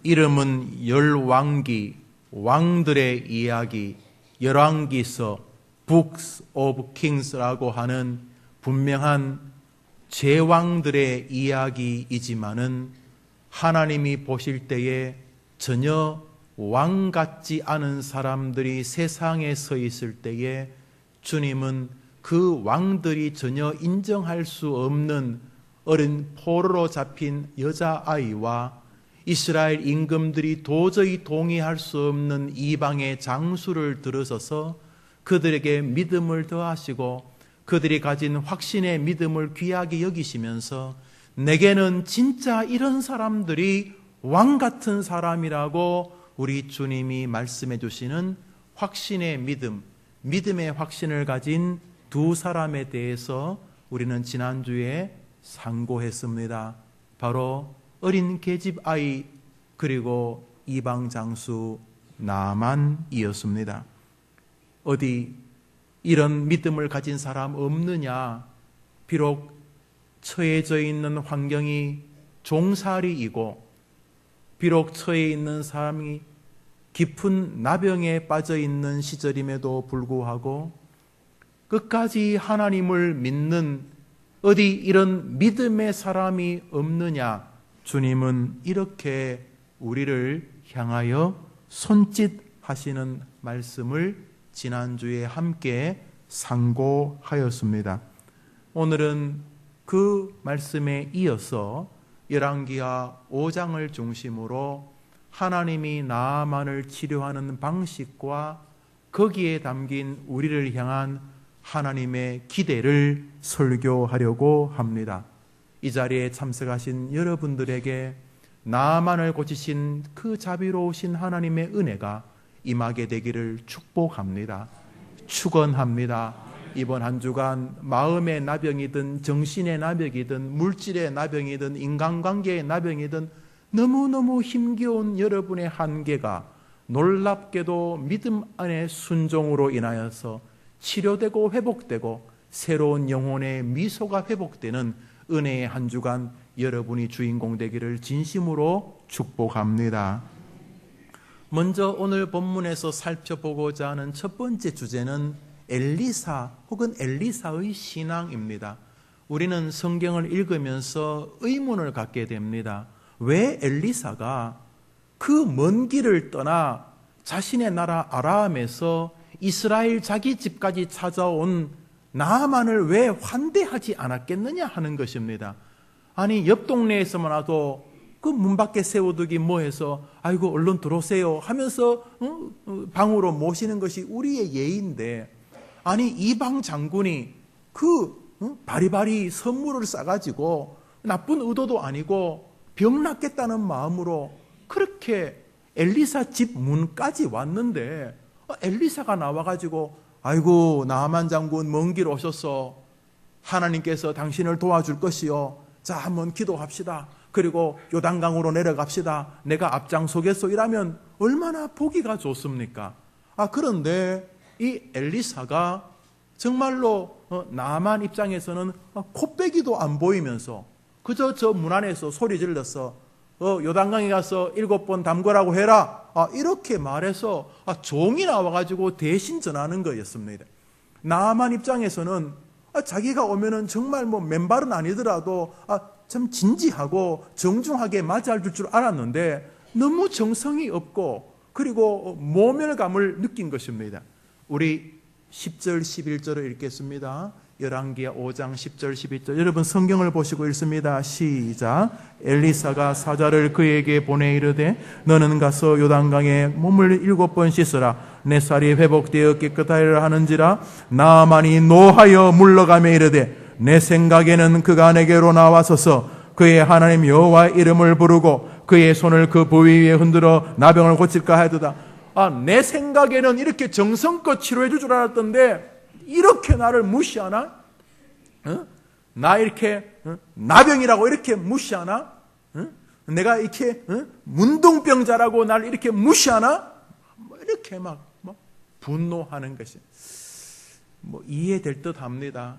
이름은 열왕기, 왕들의 이야기, 열왕기서, Books of Kings라고 하는 분명한 제왕들의 이야기이지만은 하나님이 보실 때에 전혀 왕 같지 않은 사람들이 세상에 서 있을 때에 주님은 그 왕들이 전혀 인정할 수 없는 어린 포로로 잡힌 여자아이와 이스라엘 임금들이 도저히 동의할 수 없는 이방의 장수를 들으셔서 그들에게 믿음을 더하시고 그들이 가진 확신의 믿음을 귀하게 여기시면서 내게는 진짜 이런 사람들이 왕 같은 사람이라고 우리 주님이 말씀해 주시는 확신의 믿음, 믿음의 확신을 가진 두 사람에 대해서 우리는 지난주에 상고했습니다. 바로 어린 계집 아이 그리고 이방 장수 나만이었습니다. 어디 이런 믿음을 가진 사람 없느냐? 비록 처해져 있는 환경이 종살이이고 비록 처해 있는 사람이 깊은 나병에 빠져 있는 시절임에도 불구하고 끝까지 하나님을 믿는 어디 이런 믿음의 사람이 없느냐? 주님은 이렇게 우리를 향하여 손짓하시는 말씀을 지난주에 함께 상고하였습니다. 오늘은 그 말씀에 이어서 열왕기하 5장을 중심으로 하나님이 나아만을 치료하는 방식과 거기에 담긴 우리를 향한 하나님의 기대를 설교하려고 합니다. 이 자리에 참석하신 여러분들에게 나아만을 고치신 그 자비로우신 하나님의 은혜가 임하게 되기를 축복합니다. 축원합니다. 이번 한 주간 마음의 나병이든 정신의 나병이든 물질의 나병이든 인간관계의 나병이든 너무너무 힘겨운 여러분의 한계가 놀랍게도 믿음 안의 순종으로 인하여서 치료되고 회복되고 새로운 영혼의 미소가 회복되는 은혜의 한 주간 여러분이 주인공 되기를 진심으로 축복합니다. 먼저 오늘 본문에서 살펴보고자 하는 첫 번째 주제는 엘리사 혹은 엘리사의 신앙입니다. 우리는 성경을 읽으면서 의문을 갖게 됩니다. 왜 엘리사가 그 먼 길을 떠나 자신의 나라 아람에서 이스라엘 자기 집까지 찾아온 나아만을 왜 환대하지 않았겠느냐 하는 것입니다. 아니 옆 동네에서만 와도 그 문 밖에 세워두기 뭐해서 아이고 얼른 들어오세요 하면서 방으로 모시는 것이 우리의 예인데, 아니 이방 장군이 그 바리바리 선물을 싸가지고 나쁜 의도도 아니고 병 낫겠다는 마음으로 그렇게 엘리사 집 문까지 왔는데 엘리사가 나와가지고 아이고 나아만 장군 먼 길 오셨어, 하나님께서 당신을 도와줄 것이요, 자 한번 기도합시다, 그리고 요단강으로 내려갑시다, 내가 앞장서겠소 이라면 얼마나 보기가 좋습니까? 그런데 이 엘리사가 정말로 나아만 입장에서는 코빼기도 안 보이면서 그저 저 문 안에서 소리 질러서 요단강에 가서 7번 담그라고 해라, 이렇게 말해서 종이 나와가지고 대신 전하는 거였습니다. 나아만 입장에서는 자기가 오면은 정말 뭐 맨발은 아니더라도 참 진지하고 정중하게 맞이할 줄 알았는데 너무 정성이 없고 그리고 모멸감을 느낀 것입니다. 우리 10절 11절을 읽겠습니다. 열왕기하 5장 10절 11절 여러분 성경을 보시고 읽습니다. 시작. 엘리사가 사자를 그에게 보내 이르되 너는 가서 요단강에 몸을 7번 씻으라, 내 살이 회복되어 깨끗하리라 하는지라. 나아만이 노하여 물러가며 이르되 내 생각에는 그가 내게로 나와서서 그의 하나님 여호와의 이름을 부르고 그의 손을 그 부위 위에 흔들어 나병을 고칠까 하였도다. 내 생각에는 이렇게 정성껏 치료해 줄 줄 알았던데 이렇게 나를 무시하나? 나 이렇게 나병이라고 이렇게 무시하나? 내가 이렇게 문둥병자라고 나를 이렇게 무시하나? 이렇게 막 분노하는 것이 이해될 듯합니다.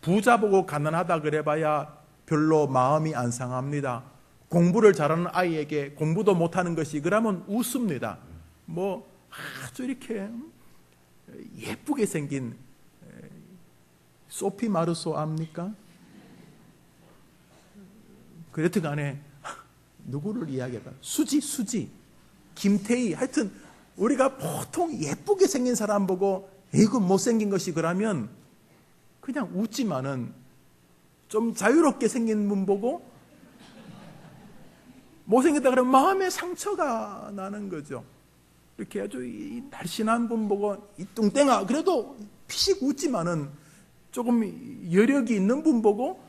부자 보고 가난하다 그래봐야 별로 마음이 안 상합니다. 공부를 잘하는 아이에게 공부도 못하는 것이 그러면 웃습니다. 뭐 아주 이렇게 예쁘게 생긴 소피 마르소 압니까? 그랬든 간에 누구를 이야기할까? 수지, 김태희, 하여튼 우리가 보통 예쁘게 생긴 사람 보고 이거 못생긴 것이 그러면 그냥 웃지만은 좀 자유롭게 생긴 분 보고 못생겼다 그러면 마음에 상처가 나는 거죠. 이렇게 아주 이 날씬한 분 보고 이 뚱땡아 그래도 피식 웃지만은 조금 여력이 있는 분 보고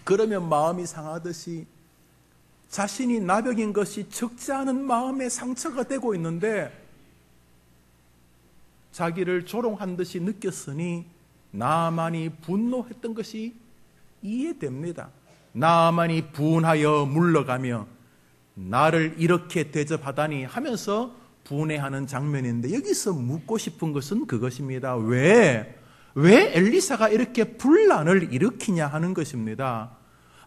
그러면 마음이 상하듯이 자신이 나병인 것이 적지 않은 마음의 상처가 되고 있는데 자기를 조롱한 듯이 느꼈으니 나만이 분노했던 것이 이해됩니다. 나만이 분하여 물러가며 나를 이렇게 대접하다니 하면서 분해하는 장면인데 여기서 묻고 싶은 것은 그것입니다. 왜 엘리사가 이렇게 분란을 일으키냐 하는 것입니다.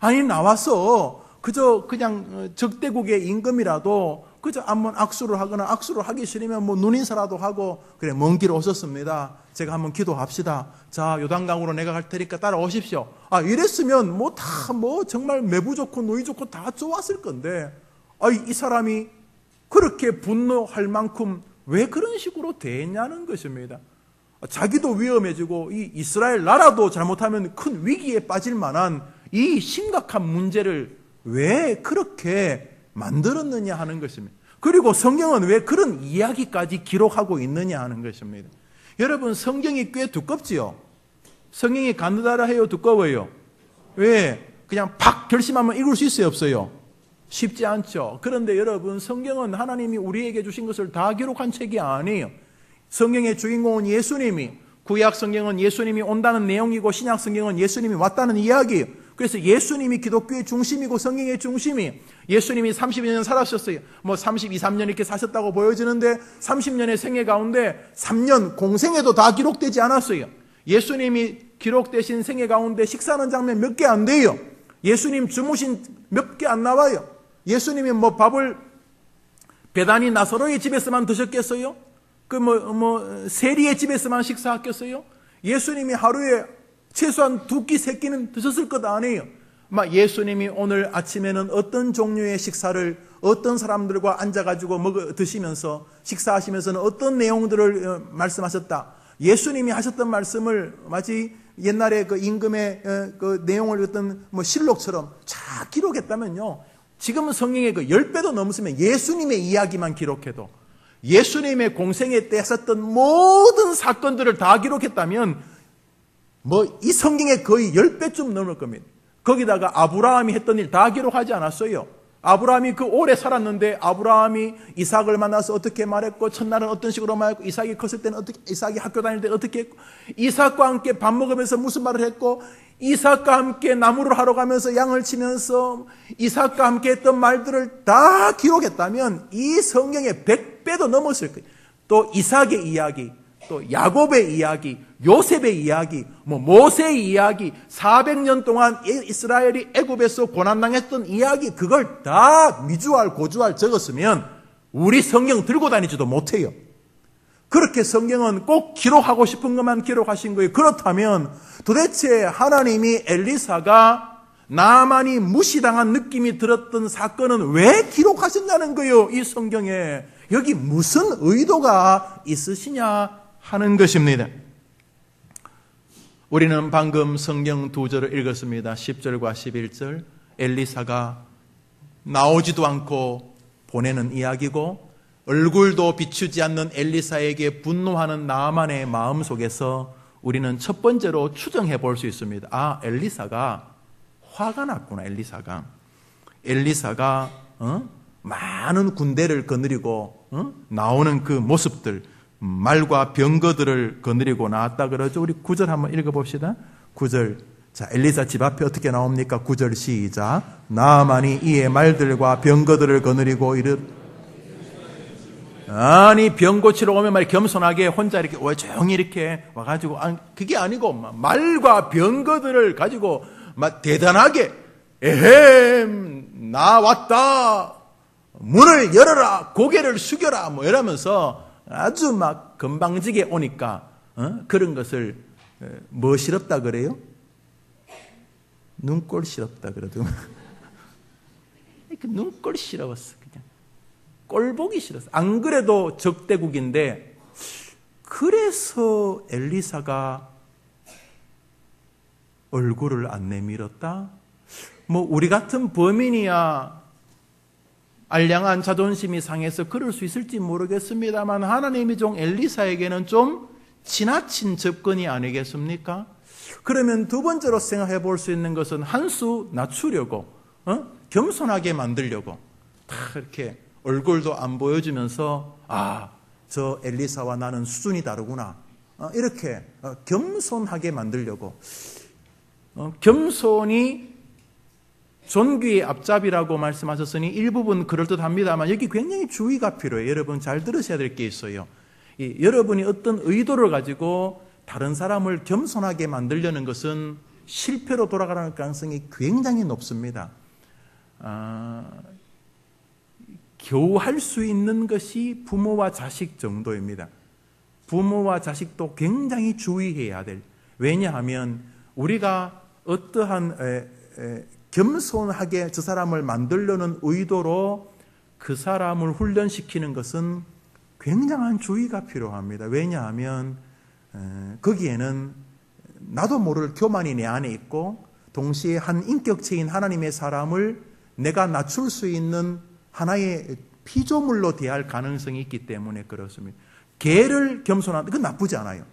아니 나와서 그저 그냥 적대국의 임금이라도 그저 한번 악수를 하거나 악수를 하기 싫으면 뭐 눈인사라도 하고 그래 먼 길 오셨습니다. 제가 한번 기도합시다. 자 요단강으로 내가 갈 테니까 따라오십시오. 이랬으면 뭐 다 뭐 정말 매부 좋고 노이 좋고 다 좋았을 건데 이 사람이 그렇게 분노할 만큼 왜 그런 식으로 대했냐는 것입니다. 자기도 위험해지고 이 이스라엘 나라도 잘못하면 큰 위기에 빠질 만한 이 심각한 문제를 왜 그렇게 만들었느냐 하는 것입니다. 그리고 성경은 왜 그런 이야기까지 기록하고 있느냐 하는 것입니다. 여러분 성경이 꽤 두껍지요. 성경이 가느다라 해요, 두꺼워요? 왜? 그냥 팍 결심하면 읽을 수 있어요, 없어요? 쉽지 않죠. 그런데 여러분 성경은 하나님이 우리에게 주신 것을 다 기록한 책이 아니에요. 성경의 주인공은 예수님이, 구약 성경은 예수님이 온다는 내용이고 신약 성경은 예수님이 왔다는 이야기예요. 그래서 예수님이 기독교의 중심이고 성경의 중심이, 예수님이 32년 살았었어요. 뭐 32, 3년 이렇게 사셨다고 보여지는데 30년의 생애 가운데 3년 공생애도 다 기록되지 않았어요. 예수님이 기록되신 생애 가운데 식사하는 장면 몇 개 안 돼요. 예수님 주무신 몇 개 안 나와요. 예수님이 뭐 밥을 베다니 나사로의 집에서만 드셨겠어요? 세리의 집에서만 식사하겠어요? 예수님이 하루에 최소한 2끼, 3끼는 드셨을 것 아니에요. 예수님이 오늘 아침에는 어떤 종류의 식사를 어떤 사람들과 앉아가지고 드시면서 식사하시면서는 어떤 내용들을 말씀하셨다. 예수님이 하셨던 말씀을 마치 옛날에 그 임금의 그 내용을 어떤 실록처럼 쫙 기록했다면요. 지금은 성경에 그 10배도 넘으면 예수님의 이야기만 기록해도 예수님의 공생애 때 했었던 모든 사건들을 다 기록했다면 이 성경에 거의 10배쯤 넘을 겁니다. 거기다가 아브라함이 했던 일 다 기록하지 않았어요. 아브라함이 그 오래 살았는데 아브라함이 이삭을 만나서 어떻게 말했고 첫날은 어떤 식으로 말했고 이삭이 컸을 때는 어떻게, 이삭이 학교 다닐 때 어떻게 했고 이삭과 함께 밥 먹으면서 무슨 말을 했고 이삭과 함께 나무를 하러 가면서 양을 치면서 이삭과 함께 했던 말들을 다 기록했다면 이 성경에 100배도 넘었을 거예요. 또 이삭의 이야기, 또 야곱의 이야기, 요셉의 이야기, 모세의 이야기, 400년 동안 이스라엘이 애굽에서 고난당했던 이야기, 그걸 다 미주알 고주알 적었으면 우리 성경 들고 다니지도 못해요. 그렇게 성경은 꼭 기록하고 싶은 것만 기록하신 거예요. 그렇다면 도대체 하나님이 엘리사가 나만이 무시당한 느낌이 들었던 사건은 왜 기록하셨냐는 거예요. 이 성경에 여기 무슨 의도가 있으시냐 하는 것입니다. 우리는 방금 성경 2절을 읽었습니다. 10절과 11절. 엘리사가 나오지도 않고 보내는 이야기고 얼굴도 비추지 않는 엘리사에게 분노하는 나아만의 마음 속에서 우리는 첫 번째로 추정해 볼 수 있습니다. 엘리사가 화가 났구나. 엘리사가 많은 군대를 거느리고 나오는 그 모습들, 말과 병거들을 거느리고 나왔다 그러죠. 우리 9절 한번 읽어봅시다. 9절. 자, 엘리사 집 앞에 어떻게 나옵니까? 9절 시작. 나아만이 이의 말들과 병거들을 거느리고 아니 병 고치러 오면 말이 겸손하게 혼자 이렇게 조용히 이렇게 와가지고 그게 아니고 말과 병거들을 가지고 막 대단하게 에헴 나 왔다 문을 열어라 고개를 숙여라 뭐 이러면서 아주 막 건방지게 오니까 그런 것을 뭐 싫었다 그래요? 눈꼴 싫었다 그러더만. 그 눈꼴 싫었어. 그냥 꼴 보기 싫었어. 안 그래도 적대국인데 그래서 엘리사가 얼굴을 안 내밀었다? 뭐 우리 같은 범인이야 알량한 자존심이 상해서 그럴 수 있을지 모르겠습니다만 하나님의 종 엘리사에게는 좀 지나친 접근이 아니겠습니까? 그러면 두 번째로 생각해 볼 수 있는 것은 한 수 낮추려고 겸손하게 만들려고 다 이렇게 얼굴도 안 보여주면서 저 엘리사와 나는 수준이 다르구나 이렇게 겸손하게 만들려고 겸손이 존귀의 앞잡이라고 말씀하셨으니 일부분 그럴듯합니다만 여기 굉장히 주의가 필요해요. 여러분 잘 들으셔야 될 게 있어요. 여러분이 어떤 의도를 가지고 다른 사람을 겸손하게 만들려는 것은 실패로 돌아가는 가능성이 굉장히 높습니다. 겨우 할 수 있는 것이 부모와 자식 정도입니다. 부모와 자식도 굉장히 주의해야 될. 왜냐하면 우리가 어떠한 겸손하게 저 사람을 만들려는 의도로 그 사람을 훈련시키는 것은 굉장한 주의가 필요합니다. 왜냐하면 거기에는 나도 모를 교만이 내 안에 있고 동시에 한 인격체인 하나님의 사람을 내가 낮출 수 있는 하나의 피조물로 대할 가능성이 있기 때문에 그렇습니다. 개를 겸손하다, 그건 나쁘지 않아요.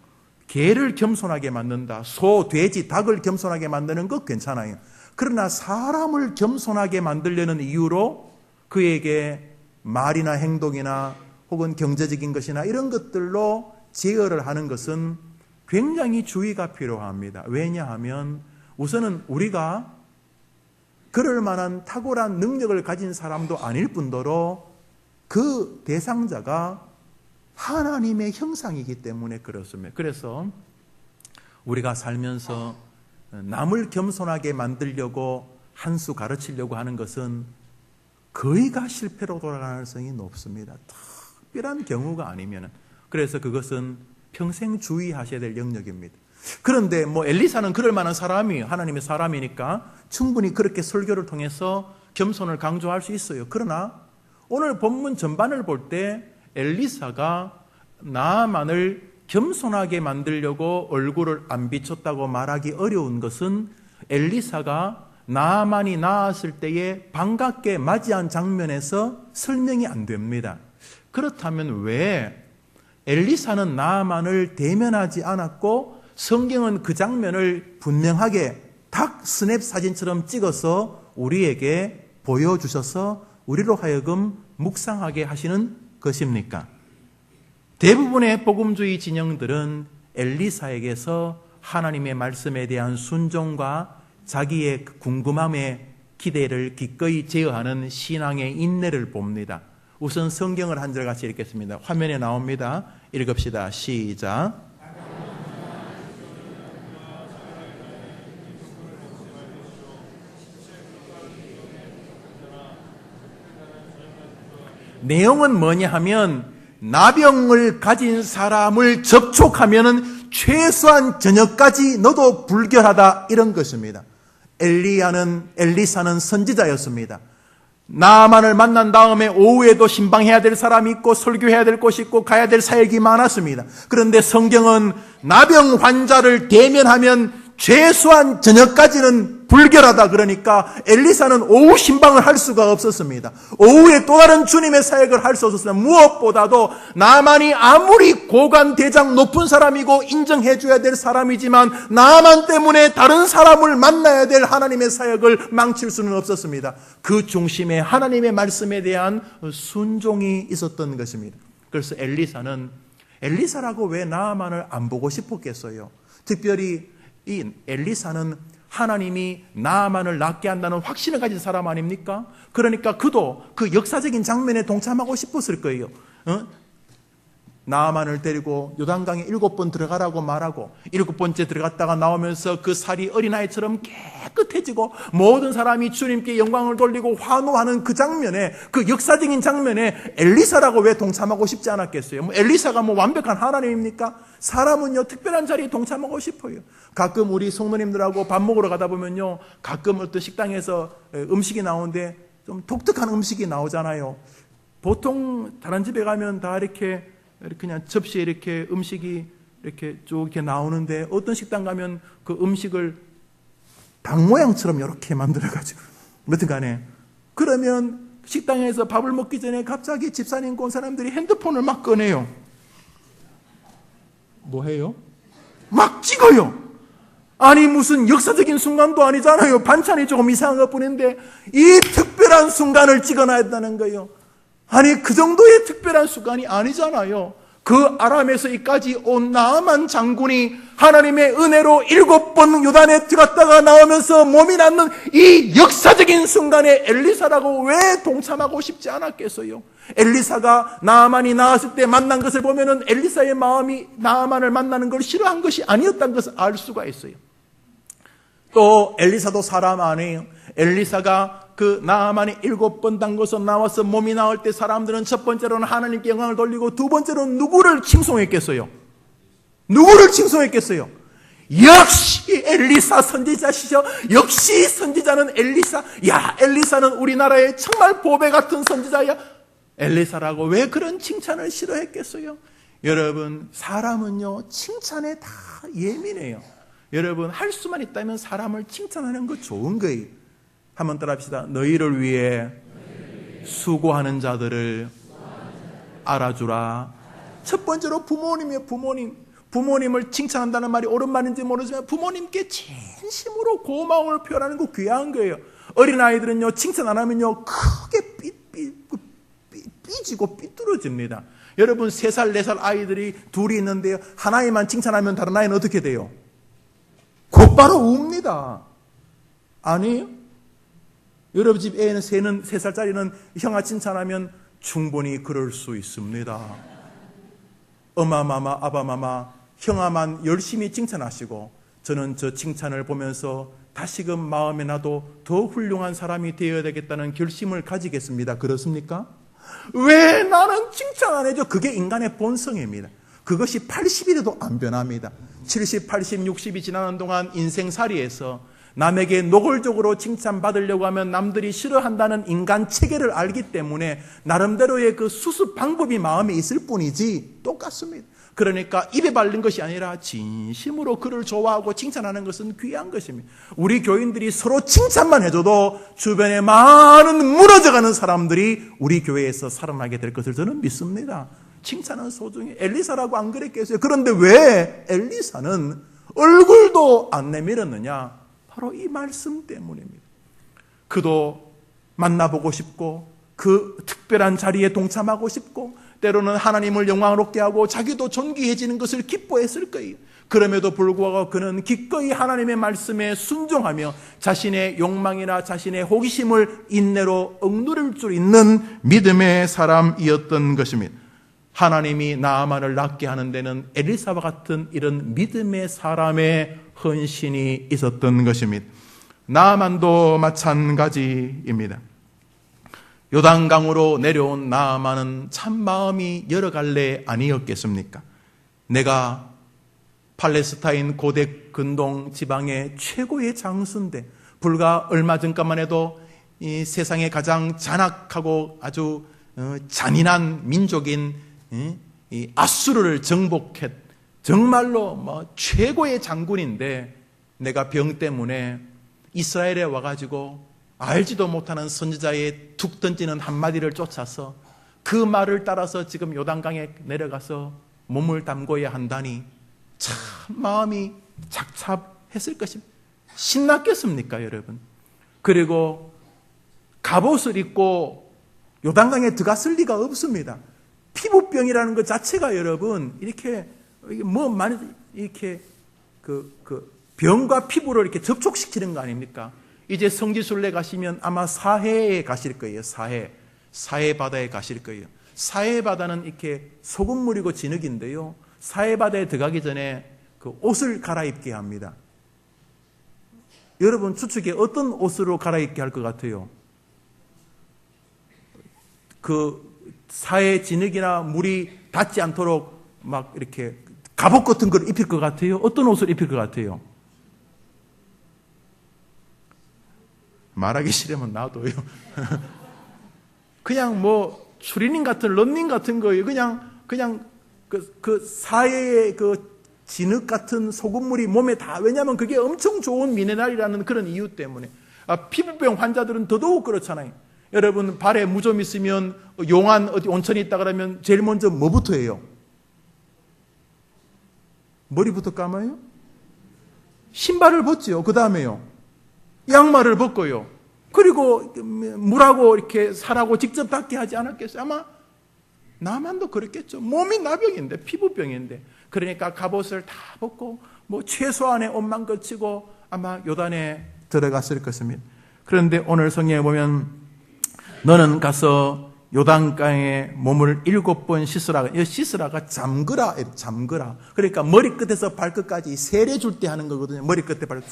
개를 겸손하게 만든다. 소, 돼지, 닭을 겸손하게 만드는 것 괜찮아요. 그러나 사람을 겸손하게 만들려는 이유로 그에게 말이나 행동이나 혹은 경제적인 것이나 이런 것들로 제어를 하는 것은 굉장히 주의가 필요합니다. 왜냐하면 우선은 우리가 그럴 만한 탁월한 능력을 가진 사람도 아닐 뿐더러 그 대상자가 하나님의 형상이기 때문에 그렇습니다. 그래서 우리가 살면서 남을 겸손하게 만들려고 한 수 가르치려고 하는 것은 거의가 실패로 돌아가는 가능성이 높습니다. 특별한 경우가 아니면은. 그래서 그것은 평생 주의하셔야 될 영역입니다. 그런데 엘리사는 그럴 만한 사람이 하나님의 사람이니까 충분히 그렇게 설교를 통해서 겸손을 강조할 수 있어요. 그러나 오늘 본문 전반을 볼 때 엘리사가 나아만을 겸손하게 만들려고 얼굴을 안 비췄다고 말하기 어려운 것은 엘리사가 나아만이 나았을 때에 반갑게 맞이한 장면에서 설명이 안 됩니다. 그렇다면 왜 엘리사는 나아만을 대면하지 않았고 성경은 그 장면을 분명하게 닭 스냅 사진처럼 찍어서 우리에게 보여주셔서 우리로 하여금 묵상하게 하시는 것입니까? 대부분의 복음주의 진영들은 엘리사에게서 하나님의 말씀에 대한 순종과 자기의 궁금함에 기대를 기꺼이 제어하는 신앙의 인내를 봅니다. 우선 성경을 한 절 같이 읽겠습니다. 화면에 나옵니다. 읽읍시다. 시작. 내용은 뭐냐 하면 나병을 가진 사람을 접촉하면 최소한 저녁까지 너도 불결하다 이런 것입니다. 엘리사는 선지자였습니다. 나아만을 만난 다음에 오후에도 신방해야 될 사람이 있고 설교해야 될 곳이 있고 가야 될 사역이 많았습니다. 그런데 성경은 나병 환자를 대면하면 최소한 저녁까지는 불결하다 그러니까 엘리사는 오후 신방을 할 수가 없었습니다. 오후에 또 다른 주님의 사역을 할 수 없었습니다. 무엇보다도 나아만이 아무리 고관 대장 높은 사람이고 인정해 줘야 될 사람이지만 나아만 때문에 다른 사람을 만나야 될 하나님의 사역을 망칠 수는 없었습니다. 그 중심에 하나님의 말씀에 대한 순종이 있었던 것입니다. 그래서 엘리사라고 왜 나아만을 안 보고 싶었겠어요? 특별히 이 엘리사는 하나님이 나아만을 낫게 한다는 확신을 가진 사람 아닙니까? 그러니까 그도 그 역사적인 장면에 동참하고 싶었을 거예요. 나아만을 데리고 요단강에 7번 들어가라고 말하고 7번째 들어갔다가 나오면서 그 살이 어린아이처럼 깨끗해지고 모든 사람이 주님께 영광을 돌리고 환호하는 그 장면에, 그 역사적인 장면에 엘리사라고 왜 동참하고 싶지 않았겠어요? 엘리사가 완벽한 하나님입니까? 사람은요 특별한 자리에 동참하고 싶어요. 가끔 우리 성도님들하고 밥 먹으러 가다 보면요, 가끔 어떤 식당에서 음식이 나오는데 좀 독특한 음식이 나오잖아요. 보통 다른 집에 가면 다 이렇게 그냥 접시에 이렇게 음식이 이렇게 쭉 이렇게 나오는데, 어떤 식당 가면 그 음식을 닭 모양처럼 이렇게 만들어가지고, 여튼 간에, 그러면 식당에서 밥을 먹기 전에 갑자기 집사님과 온 사람들이 핸드폰을 막 꺼내요. 뭐 해요? 막 찍어요. 아니 무슨 역사적인 순간도 아니잖아요. 반찬이 조금 이상한 것 뿐인데 이 특별한 순간을 찍어놔야 한다는 거예요. 아니 그 정도의 특별한 순간이 아니잖아요. 그 아람에서 이까지 온 나아만 장군이 하나님의 은혜로 7번 요단에 들어갔다가 나오면서 몸이 낫는 이 역사적인 순간에 엘리사라고 왜 동참하고 싶지 않았겠어요? 엘리사가 나아만이 나았을 때 만난 것을 보면은 엘리사의 마음이 나아만을 만나는 걸 싫어한 것이 아니었다는 것을 알 수가 있어요. 또 엘리사도 사람 아니에요. 엘리사가 그 나아만이 7번 담궈서 나와서 몸이 나을 때 사람들은 첫 번째로는 하나님께 영광을 돌리고 두 번째로는 누구를 칭송했겠어요? 누구를 칭송했겠어요? 역시 엘리사 선지자시죠. 역시 선지자는 엘리사. 야, 엘리사는 우리나라의 정말 보배 같은 선지자야. 엘리사라고 왜 그런 칭찬을 싫어했겠어요? 여러분, 사람은요 칭찬에 다 예민해요. 여러분, 할 수만 있다면 사람을 칭찬하는 거 좋은 거예요. 한번 따라합시다. 너희를 위해 수고하는 자들을 알아주라. 첫 번째로 부모님이에요. 부모님을 칭찬한다는 말이 옳은 말인지 모르지만 부모님께 진심으로 고마움을 표현하는 거 귀한 거예요. 어린아이들은요 칭찬 안 하면요 크게 삐지고 삐뚤어집니다. 여러분, 3살 4살 아이들이 둘이 있는데요, 하나이만 칭찬하면 다른 아이는 어떻게 돼요? 곧바로 웁니다. 아니에요? 여러분 집 애는 3살짜리는 형아 칭찬하면 충분히 그럴 수 있습니다. 엄마마마 아바마마 형아만 열심히 칭찬하시고 저는 저 칭찬을 보면서 다시금 마음에 나도 더 훌륭한 사람이 되어야 되겠다는 결심을 가지겠습니다. 그렇습니까? 왜 나는 칭찬 안 해줘? 그게 인간의 본성입니다. 그것이 80일에도 안 변합니다. 70, 80, 60이 지나는 동안 인생살이에서 남에게 노골적으로 칭찬받으려고 하면 남들이 싫어한다는 인간 체계를 알기 때문에 나름대로의 그 수습 방법이 마음에 있을 뿐이지 똑같습니다. 그러니까 입에 바른 것이 아니라 진심으로 그를 좋아하고 칭찬하는 것은 귀한 것입니다. 우리 교인들이 서로 칭찬만 해줘도 주변에 많은 무너져가는 사람들이 우리 교회에서 살아나게 될 것을 저는 믿습니다. 칭찬은 소중해. 엘리사라고 안 그랬겠어요? 그런데 왜 엘리사는 얼굴도 안 내밀었느냐? 바로 이 말씀 때문입니다. 그도 만나보고 싶고 그 특별한 자리에 동참하고 싶고 때로는 하나님을 영광스럽게 하고 자기도 존귀해지는 것을 기뻐했을 거예요. 그럼에도 불구하고 그는 기꺼이 하나님의 말씀에 순종하며 자신의 욕망이나 자신의 호기심을 인내로 억누를 줄 있는 믿음의 사람이었던 것입니다. 하나님이 나아만을 낫게 하는 데는 엘리사와 같은 이런 믿음의 사람의 헌신이 있었던 것입니다. 나아만도 마찬가지입니다. 요단강으로 내려온 나아만은 참 마음이 여러 갈래 아니었겠습니까? 내가 팔레스타인 고대 근동 지방의 최고의 장수인데 불과 얼마 전까만 해도 이 세상에 가장 잔악하고 아주 잔인한 민족인 이 아수르를 정복했 정말로 최고의 장군인데 내가 병 때문에 이스라엘에 와가지고 알지도 못하는 선지자의 툭 던지는 한마디를 쫓아서 그 말을 따라서 지금 요단강에 내려가서 몸을 담궈야 한다니 참 마음이 착잡했을 것입니다. 신났겠습니까, 여러분? 그리고 갑옷을 입고 요단강에 들어갔을 리가 없습니다. 피부병이라는 것 자체가 여러분 이렇게 많이 이렇게 병과 피부를 이렇게 접촉시키는 거 아닙니까? 이제 성지순례 가시면 아마 사해에 가실 거예요. 사해 바다에 가실 거예요. 사해바다는 이렇게 소금물이고 진흙인데요. 사해바다에 들어가기 전에 그 옷을 갈아입게 합니다. 여러분 추측에 어떤 옷으로 갈아입게 할 것 같아요? 그 사해 진흙이나 물이 닿지 않도록 막 이렇게 갑옷 같은 걸 입힐 것 같아요? 어떤 옷을 입힐 것 같아요? 말하기 싫으면 놔둬요. 그냥 뭐 추리닝 같은 런닝 같은 거예요. 그냥 그 사해의 그 진흙 같은 소금물이 몸에 다, 왜냐하면 그게 엄청 좋은 미네랄이라는 그런 이유 때문에. 피부병 환자들은 더더욱 그렇잖아요. 여러분 발에 무좀 있으면 용안 어디 온천이 있다 그러면 제일 먼저 뭐부터 해요? 머리부터 감아요? 신발을 벗지요. 그 다음에요, 양말을 벗고요. 그리고 물하고 이렇게 살하고 직접 닿게 하지 않았겠어요? 아마 나만도 그랬겠죠. 몸이 나병인데, 피부병인데. 그러니까 갑옷을 다 벗고 뭐 최소한의 옷만 걸치고 아마 요단에 들어갔을 것입니다. 그런데 오늘 성경에 보면 너는 가서 요단강에 몸을 7번 씻으라. 이 씻으라가 잠그라. 그러니까 머리끝에서 발끝까지 세례 줄 때 하는 거거든요. 머리끝에 발끝.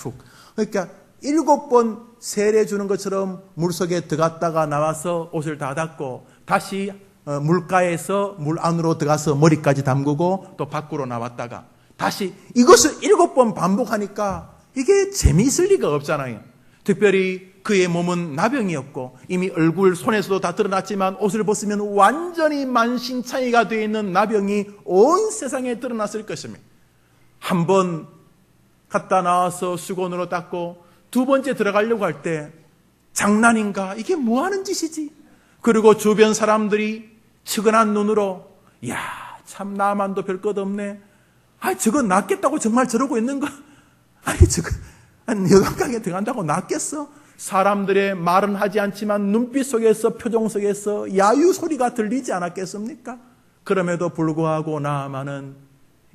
그러니까 7번 세례 주는 것처럼 물속에 들어갔다가 나와서 옷을 다 닦고 다시 물가에서 물 안으로 들어가서 머리까지 담그고 또 밖으로 나왔다가 다시 이것을 7번 반복하니까 이게 재미있을 리가 없잖아요. 특별히 그의 몸은 나병이었고 이미 얼굴, 손에서도 다 드러났지만 옷을 벗으면 완전히 만신창이가 되어 있는 나병이 온 세상에 드러났을 것입니다. 한 번 갔다 나와서 수건으로 닦고 두 번째 들어가려고 할 때 장난인가? 이게 뭐 하는 짓이지? 그리고 주변 사람들이 측은한 눈으로 야, 참 나만도 별 것 없네. 저거 낫겠다고 정말 저러고 있는 거? 저거 여강강에 들어간다고 낫겠어? 사람들의 말은 하지 않지만 눈빛 속에서, 표정 속에서 야유 소리가 들리지 않았겠습니까? 그럼에도 불구하고 나만은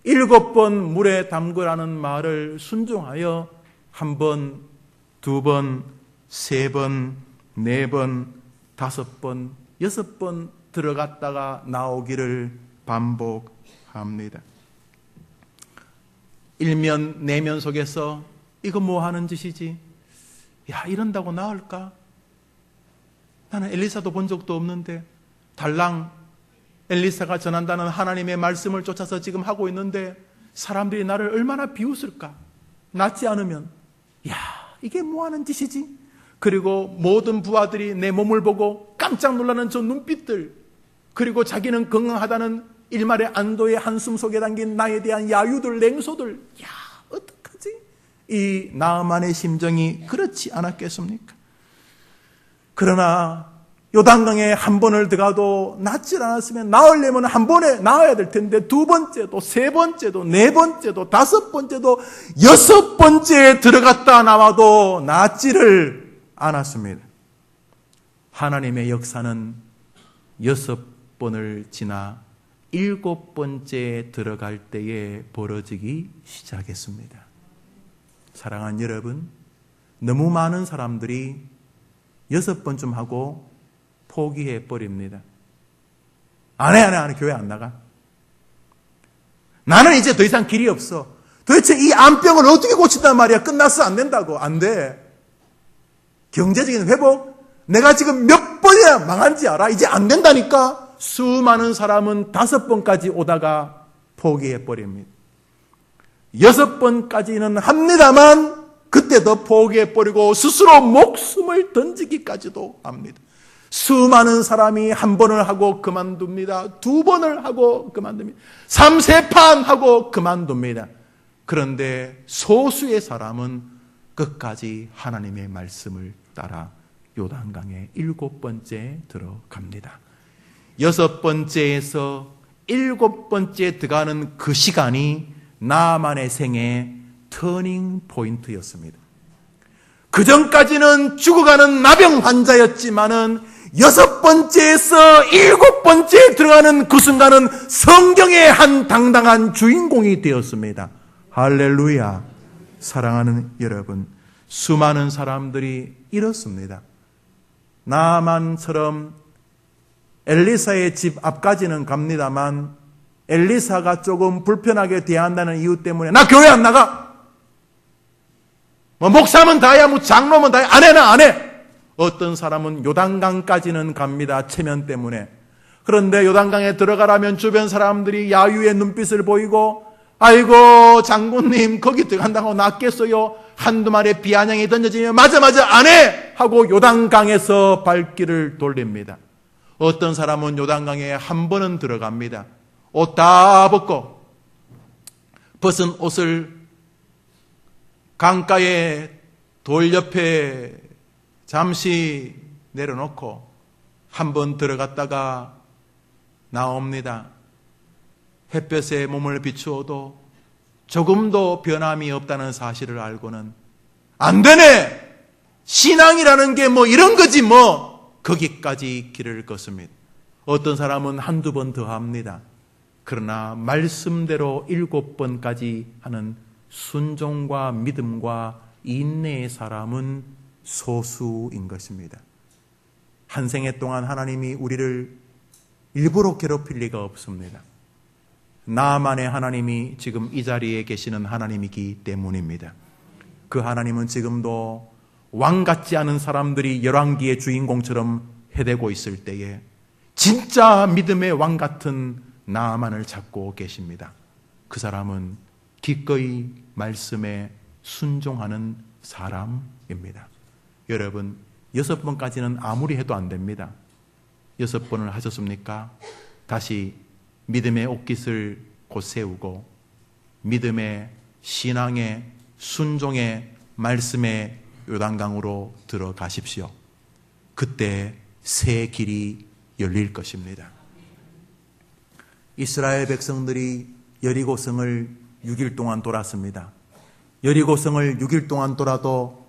7번 물에 담그라는 말을 순종하여 1번, 2번, 3번, 4번, 5번, 6번 들어갔다가 나오기를 반복합니다. 일면 내면 속에서 이거 뭐 하는 짓이지? 야, 이런다고 나을까? 나는 엘리사도 본 적도 없는데 달랑 엘리사가 전한다는 하나님의 말씀을 쫓아서 지금 하고 있는데 사람들이 나를 얼마나 비웃을까? 낫지 않으면 야, 이게 뭐 하는 짓이지? 그리고 모든 부하들이 내 몸을 보고 깜짝 놀라는 저 눈빛들, 그리고 자기는 건강하다는 일말의 안도의 한숨 속에 담긴 나에 대한 야유들, 냉소들, 야, 어떡하지? 이 나아만의 심정이 그렇지 않았겠습니까? 그러나 요단강에 한 번을 들어가도 낫질 않았으면 나으려면 한 번에 나아야 될 텐데 2번째도 3번째도 4번째도 5번째도 6번째에 들어갔다 나와도 낫지를 않았습니다. 하나님의 역사는 6번을 지나 7번째에 들어갈 때에 벌어지기 시작했습니다. 사랑하는 여러분, 너무 많은 사람들이 6번쯤 하고 포기해 버립니다. 안 해. 교회 안 나가. 나는 이제 더 이상 길이 없어. 도대체 이 암병을 어떻게 고친단 말이야? 끝났어? 안 된다고. 안 돼. 경제적인 회복? 내가 지금 몇 번이나 망한지 알아? 이제 안 된다니까? 수많은 사람은 5번까지 오다가 포기해 버립니다. 6번까지는 합니다만 그때도 포기해 버리고 스스로 목숨을 던지기까지도 합니다. 수많은 사람이 1번을 하고 그만둡니다. 2번을 하고 그만둡니다. 3, 4판 하고 그만둡니다. 그런데 소수의 사람은 끝까지 하나님의 말씀을 따라 요단강에 7번째 들어갑니다. 6번째에서 7번째 들어가는 그 시간이 나아만의 생의 터닝 포인트였습니다. 그 전까지는 죽어가는 나병 환자였지만은 6번째에서 7번째에 들어가는 그 순간은 성경의 한 당당한 주인공이 되었습니다. 할렐루야. 사랑하는 여러분, 수많은 사람들이 이렇습니다. 나만처럼 엘리사의 집 앞까지는 갑니다만 엘리사가 조금 불편하게 대한다는 이유 때문에 나 교회 안 나가. 뭐 목사면 다야, 뭐 장로면 다야. 안 해, 나 안 해. 어떤 사람은 요단강까지는 갑니다. 체면 때문에. 그런데 요단강에 들어가라면 주변 사람들이 야유의 눈빛을 보이고 아이고 장군님 거기 들어간다고 낫겠어요. 한두 마리의 비아냥이 던져지면 맞아 안 해 하고 요단강에서 발길을 돌립니다. 어떤 사람은 요단강에 한 번은 들어갑니다. 옷 다 벗고 벗은 옷을 강가에 돌 옆에 잠시 내려놓고 한 번 들어갔다가 나옵니다. 햇볕에 몸을 비추어도 조금도 변함이 없다는 사실을 알고는 안 되네! 신앙이라는 게 뭐 이런 거지 뭐! 거기까지 길을 걷습니다. 어떤 사람은 한두 번 더 합니다. 그러나 말씀대로 7번까지 하는 순종과 믿음과 인내의 사람은 소수인 것입니다. 한 생애 동안 하나님이 우리를 일부러 괴롭힐 리가 없습니다. 나만의 하나님이 지금 이 자리에 계시는 하나님이기 때문입니다. 그 하나님은 지금도 왕 같지 않은 사람들이 열왕기의 주인공처럼 해대고 있을 때에 진짜 믿음의 왕 같은 나만을 찾고 계십니다. 그 사람은 기꺼이 말씀에 순종하는 사람입니다. 여러분 6번까지는 아무리 해도 안 됩니다. 6번을 하셨습니까? 다시 믿음의 옷깃을 곧 세우고 믿음의 신앙의 순종의 말씀의 요단강으로 들어가십시오. 그때 새 길이 열릴 것입니다. 이스라엘 백성들이 여리고성을 6일 동안 돌았습니다. 여리고성을 6일 동안 돌아도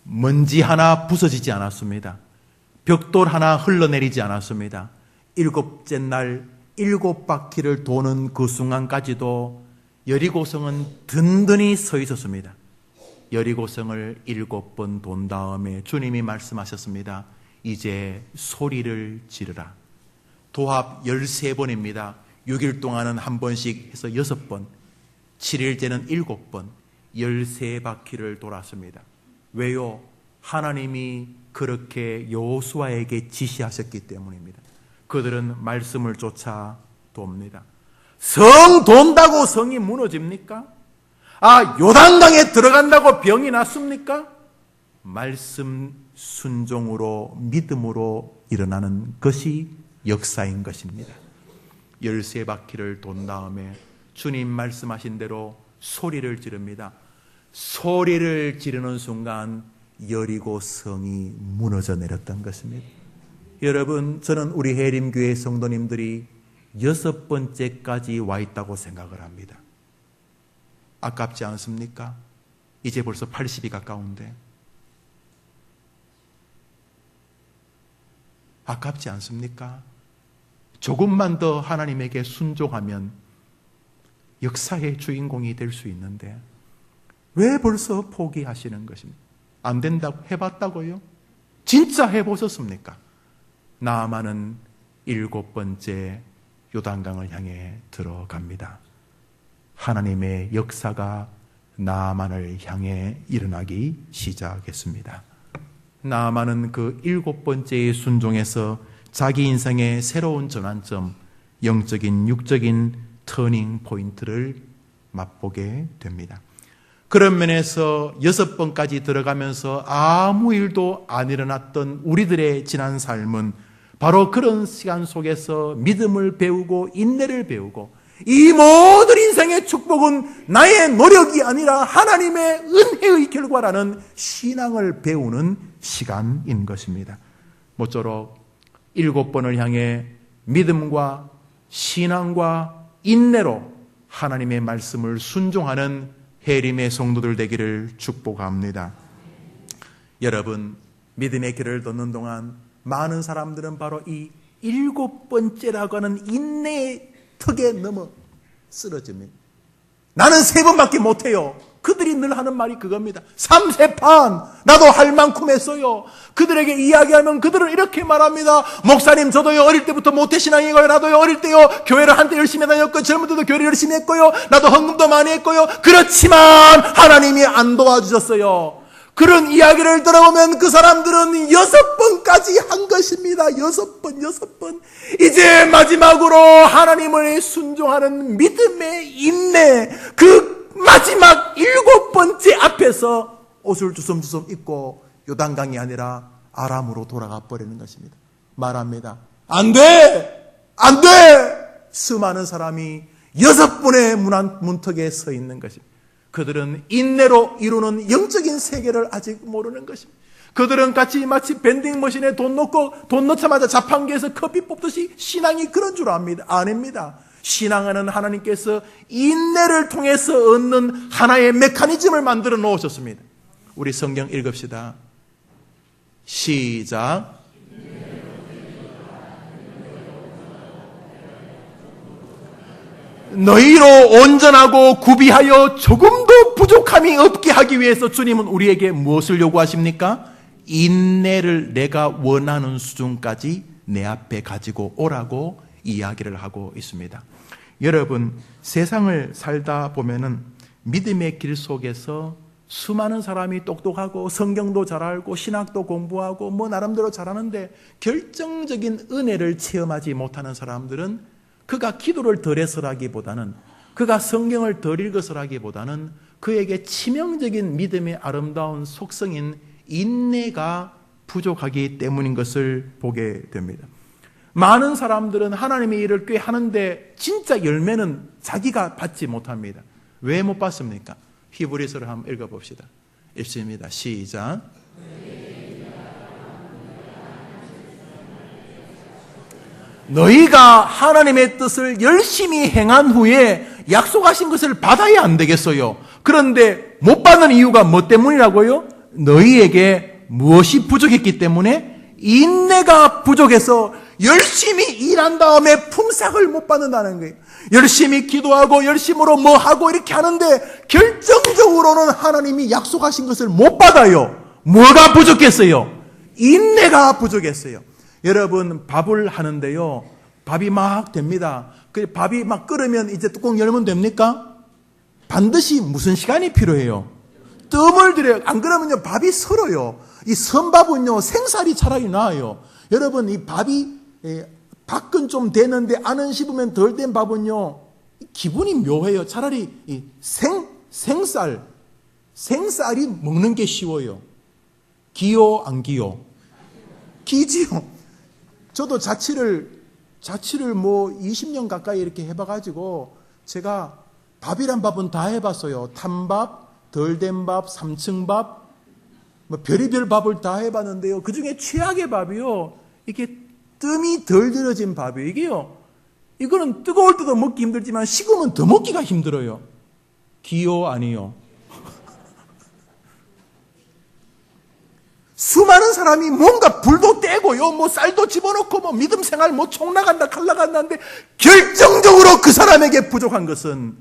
먼지 하나 부서지지 않았습니다. 벽돌 하나 흘러내리지 않았습니다. 7째 날 7바퀴를 도는 그 순간까지도 여리고성은 든든히 서 있었습니다. 여리고성을 7번 돈 다음에 주님이 말씀하셨습니다. 이제 소리를 지르라. 도합 13번입니다. 6일 동안은 한 번씩 해서 6번, 7일째는 7번, 13바퀴를 돌았습니다. 왜요? 하나님이 그렇게 여호수아에게 지시하셨기 때문입니다. 그들은 말씀을 쫓아 돕니다. 성 돈다고 성이 무너집니까? 요단강에 들어간다고 병이 났습니까? 말씀 순종으로 믿음으로 일어나는 것이 역사인 것입니다. 13바퀴를 돈 다음에 주님 말씀하신 대로 소리를 지릅니다. 소리를 지르는 순간 여리고 성이 무너져 내렸던 것입니다. 여러분, 저는 우리 해림교회 성도님들이 6번째까지 와 있다고 생각을 합니다. 아깝지 않습니까? 이제 벌써 80이 가까운데 아깝지 않습니까? 조금만 더 하나님에게 순종하면 역사의 주인공이 될 수 있는데 왜 벌써 포기하시는 것입니까? 안 된다고 해봤다고요? 진짜 해보셨습니까? 나아만은 7번째 요단강을 향해 들어갑니다. 하나님의 역사가 나아만을 향해 일어나기 시작했습니다. 나아만은 그 7번째의 순종에서 자기 인생의 새로운 전환점, 영적인 육적인 터닝 포인트를 맛보게 됩니다. 그런 면에서 6번까지 들어가면서 아무 일도 안 일어났던 우리들의 지난 삶은 바로 그런 시간 속에서 믿음을 배우고 인내를 배우고 이 모든 인생의 축복은 나의 노력이 아니라 하나님의 은혜의 결과라는 신앙을 배우는 시간인 것입니다. 모쪼록 7번을 향해 믿음과 신앙과 인내로 하나님의 말씀을 순종하는 해림의 성도들 되기를 축복합니다. 여러분, 믿음의 길을 걷는 동안 많은 사람들은 바로 이 7번째라고 하는 인내의 턱에 넘어 쓰러집니다. 나는 3번밖에 못해요. 그들이 늘 하는 말이 그겁니다. 3세판 나도 할 만큼 했어요. 그들에게 이야기하면 그들은 이렇게 말합니다. 목사님, 저도요 어릴 때부터 모태신앙이고요. 나도요 어릴 때요 교회를 한때 열심히 다녔고 젊을 때도 교회를 열심히 했고요. 나도 헌금도 많이 했고요. 그렇지만 하나님이 안 도와주셨어요. 그런 이야기를 들어보면 그 사람들은 6번까지 한 것입니다. 6번. 이제 마지막으로 하나님을 순종하는 믿음의 인내, 그 마지막 7번째 앞에서 옷을 주섬주섬 입고 요단강이 아니라 아람으로 돌아가 버리는 것입니다. 말합니다. 안 돼! 수많은 사람이 6번의 문턱에 서 있는 것입니다. 그들은 인내로 이루는 영적인 세계를 아직 모르는 것입니다. 그들은 마치 밴딩머신에 돈 넣자마자 자판기에서 커피 뽑듯이 신앙이 그런 줄 아닙니다. 신앙은 하나님께서 인내를 통해서 얻는 하나의 메커니즘을 만들어 놓으셨습니다. 우리 성경 읽읍시다. 시작. 너희로 온전하고 구비하여 조금도 부족함이 없게 하기 위해서 주님은 우리에게 무엇을 요구하십니까? 인내를 내가 원하는 수준까지 내 앞에 가지고 오라고 이야기를 하고 있습니다. 여러분, 세상을 살다 보면은 믿음의 길 속에서 수많은 사람이 똑똑하고 성경도 잘 알고 신학도 공부하고 나름대로 잘하는데 결정적인 은혜를 체험하지 못하는 사람들은 그가 기도를 덜 해서라기보다는 그가 성경을 덜 읽어서라기보다는 그에게 치명적인 믿음의 아름다운 속성인 인내가 부족하기 때문인 것을 보게 됩니다. 많은 사람들은 하나님의 일을 꽤 하는데 진짜 열매는 자기가 받지 못합니다. 왜 못 받습니까? 히브리서를 한번 읽어봅시다. 읽습니다. 시작. 너희가 하나님의 뜻을 열심히 행한 후에 약속하신 것을 받아야 안 되겠어요. 그런데 못 받는 이유가 뭐 때문이라고요? 너희에게 무엇이 부족했기 때문에 인내가 부족해서 열심히 일한 다음에 품삯을 못 받는다는 거예요. 열심히 기도하고 열심으로 하고 이렇게 하는데 결정적으로는 하나님이 약속하신 것을 못 받아요. 뭐가 부족했어요? 인내가 부족했어요. 여러분, 밥을 하는데요, 밥이 막 됩니다. 그 밥이 막 끓으면 이제 뚜껑 열면 됩니까? 반드시 무슨 시간이 필요해요? 뜸을 들여요. 안 그러면요 밥이 설어요. 이 선밥은요 생살이 차라리 나아요. 여러분, 이 밥이 밖은 좀 되는데 안은 씹으면 덜 된 밥은요 기분이 묘해요. 차라리 이 생쌀이 먹는 게 쉬워요. 기요 안 기요? 기지요. 저도 자취를 20년 가까이 이렇게 해봐가지고 제가 밥이란 밥은 다 해봤어요. 탄밥, 덜 된 밥, 3층밥, 별의별 밥을 다 해봤는데요. 그 중에 최악의 밥이요. 이게 뜸이 덜 들어진 밥이에요. 이거는 뜨거울 때도 먹기 힘들지만 식으면 더 먹기가 힘들어요. 기요 아니요? 수많은 사람이 뭔가 불도 떼고요, 쌀도 집어넣고, 믿음 생활, 총 나간다, 칼 나간다는데, 결정적으로 그 사람에게 부족한 것은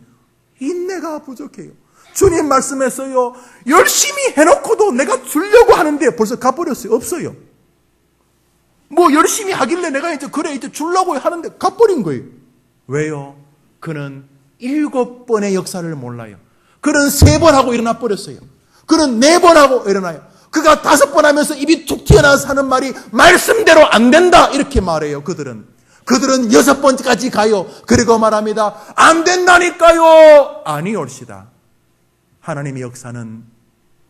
인내가 부족해요. 주님 말씀했어요. 열심히 해놓고도 내가 주려고 하는데 벌써 가버렸어요. 없어요. 열심히 하길래 내가 이제 주려고 하는데 가버린 거예요. 왜요? 그는 7번의 역사를 몰라요. 그는 3번 하고 일어나 버렸어요. 그는 4번 하고 일어나요. 그가 5번 하면서 입이 툭 튀어나와서 하는 말이 말씀대로 안 된다 이렇게 말해요. 그들은 6번까지 가요. 그리고 말합니다. 안 된다니까요. 아니올시다. 하나님의 역사는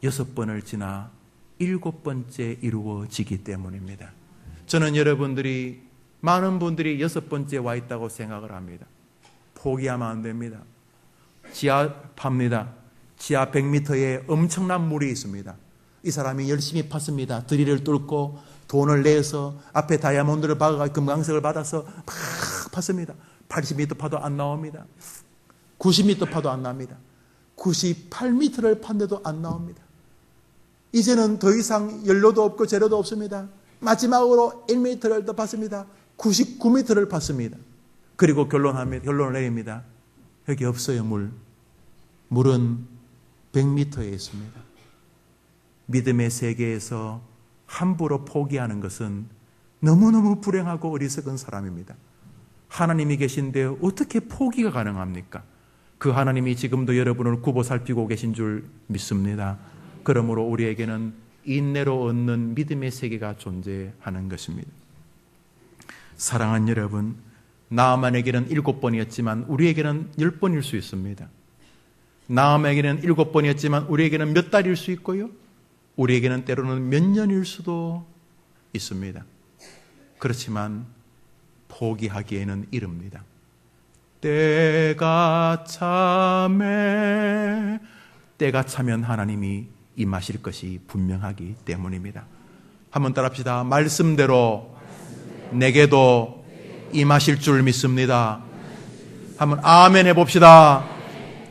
6번을 지나 7번째 이루어지기 때문입니다. 저는 여러분들이, 많은 분들이 6번째 와 있다고 생각을 합니다. 포기하면 안 됩니다. 지하 100m에 엄청난 물이 있습니다. 이 사람이 열심히 팠습니다. 드릴을 뚫고 돈을 내서 앞에 다이아몬드를 박아서 금강석을 받아서 막 팠습니다. 80m 파도 안 나옵니다. 90m 파도 안 납니다. 98m를 팠는데도 안 나옵니다. 이제는 더 이상 연료도 없고 재료도 없습니다. 마지막으로 1m를 더 팠습니다. 99m를 팠습니다. 그리고 결론을 내립니다. 여기 없어요, 물은 100m에 있습니다. 믿음의 세계에서 함부로 포기하는 것은 너무너무 불행하고 어리석은 사람입니다. 하나님이 계신데 어떻게 포기가 가능합니까? 그 하나님이 지금도 여러분을 굽어 살피고 계신 줄 믿습니다. 그러므로 우리에게는 인내로 얻는 믿음의 세계가 존재하는 것입니다. 사랑하는 여러분, 나아만에게는 7번이었지만 우리에게는 10번일 수 있습니다. 나아만에게는 7번이었지만 우리에게는 몇 달일 수 있고요. 우리에게는 때로는 몇 년일 수도 있습니다. 그렇지만 포기하기에는 이릅니다. 때가 차면 하나님이 임하실 것이 분명하기 때문입니다. 한번 따라합시다. 말씀대로 내게도 임하실 줄 믿습니다. 한번 아멘 해봅시다.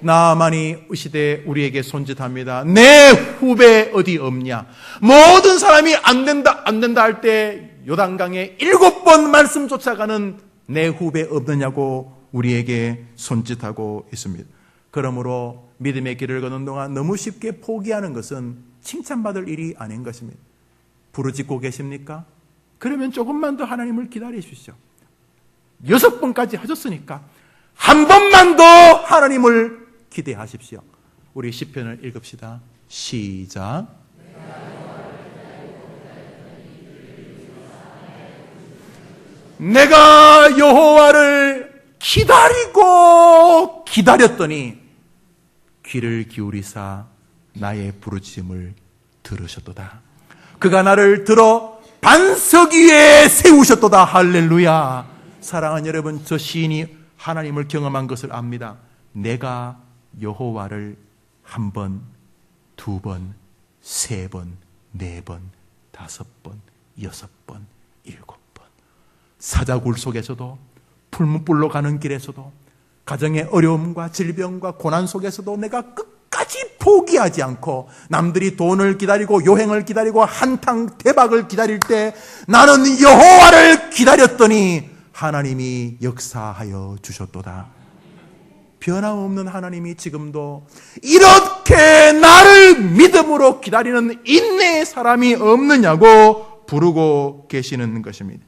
나아만이 이 시대에 우리에게 손짓합니다. 내 후배 어디 없냐? 모든 사람이 안 된다 할 때 요단강에 7번 말씀 쫓아가는 내 후배 없느냐고 우리에게 손짓하고 있습니다. 그러므로 믿음의 길을 걷는 동안 너무 쉽게 포기하는 것은 칭찬받을 일이 아닌 것입니다. 부르짖고 계십니까? 그러면 조금만 더 하나님을 기다리십시오. 6번까지 하셨으니까 한 번만 더 하나님을 기대하십시오. 우리 시편을 읽읍시다. 시작. 내가 여호와를 기다렸더니 귀를 기울이사 나의 부르짖음을 들으셨도다. 그가 나를 들어 반석 위에 세우셨도다. 할렐루야. 사랑하는 여러분, 저 시인이 하나님을 경험한 것을 압니다. 내가 여호와를 1번, 2번, 3번, 4번, 5번, 6번, 7번 사자굴 속에서도 풀무불로 가는 길에서도 가정의 어려움과 질병과 고난 속에서도 내가 끝까지 포기하지 않고 남들이 돈을 기다리고 여행을 기다리고 한탕 대박을 기다릴 때 나는 여호와를 기다렸더니 하나님이 역사하여 주셨도다. 변함없는 하나님이 지금도 이렇게 나를 믿음으로 기다리는 인내의 사람이 없느냐고 부르고 계시는 것입니다.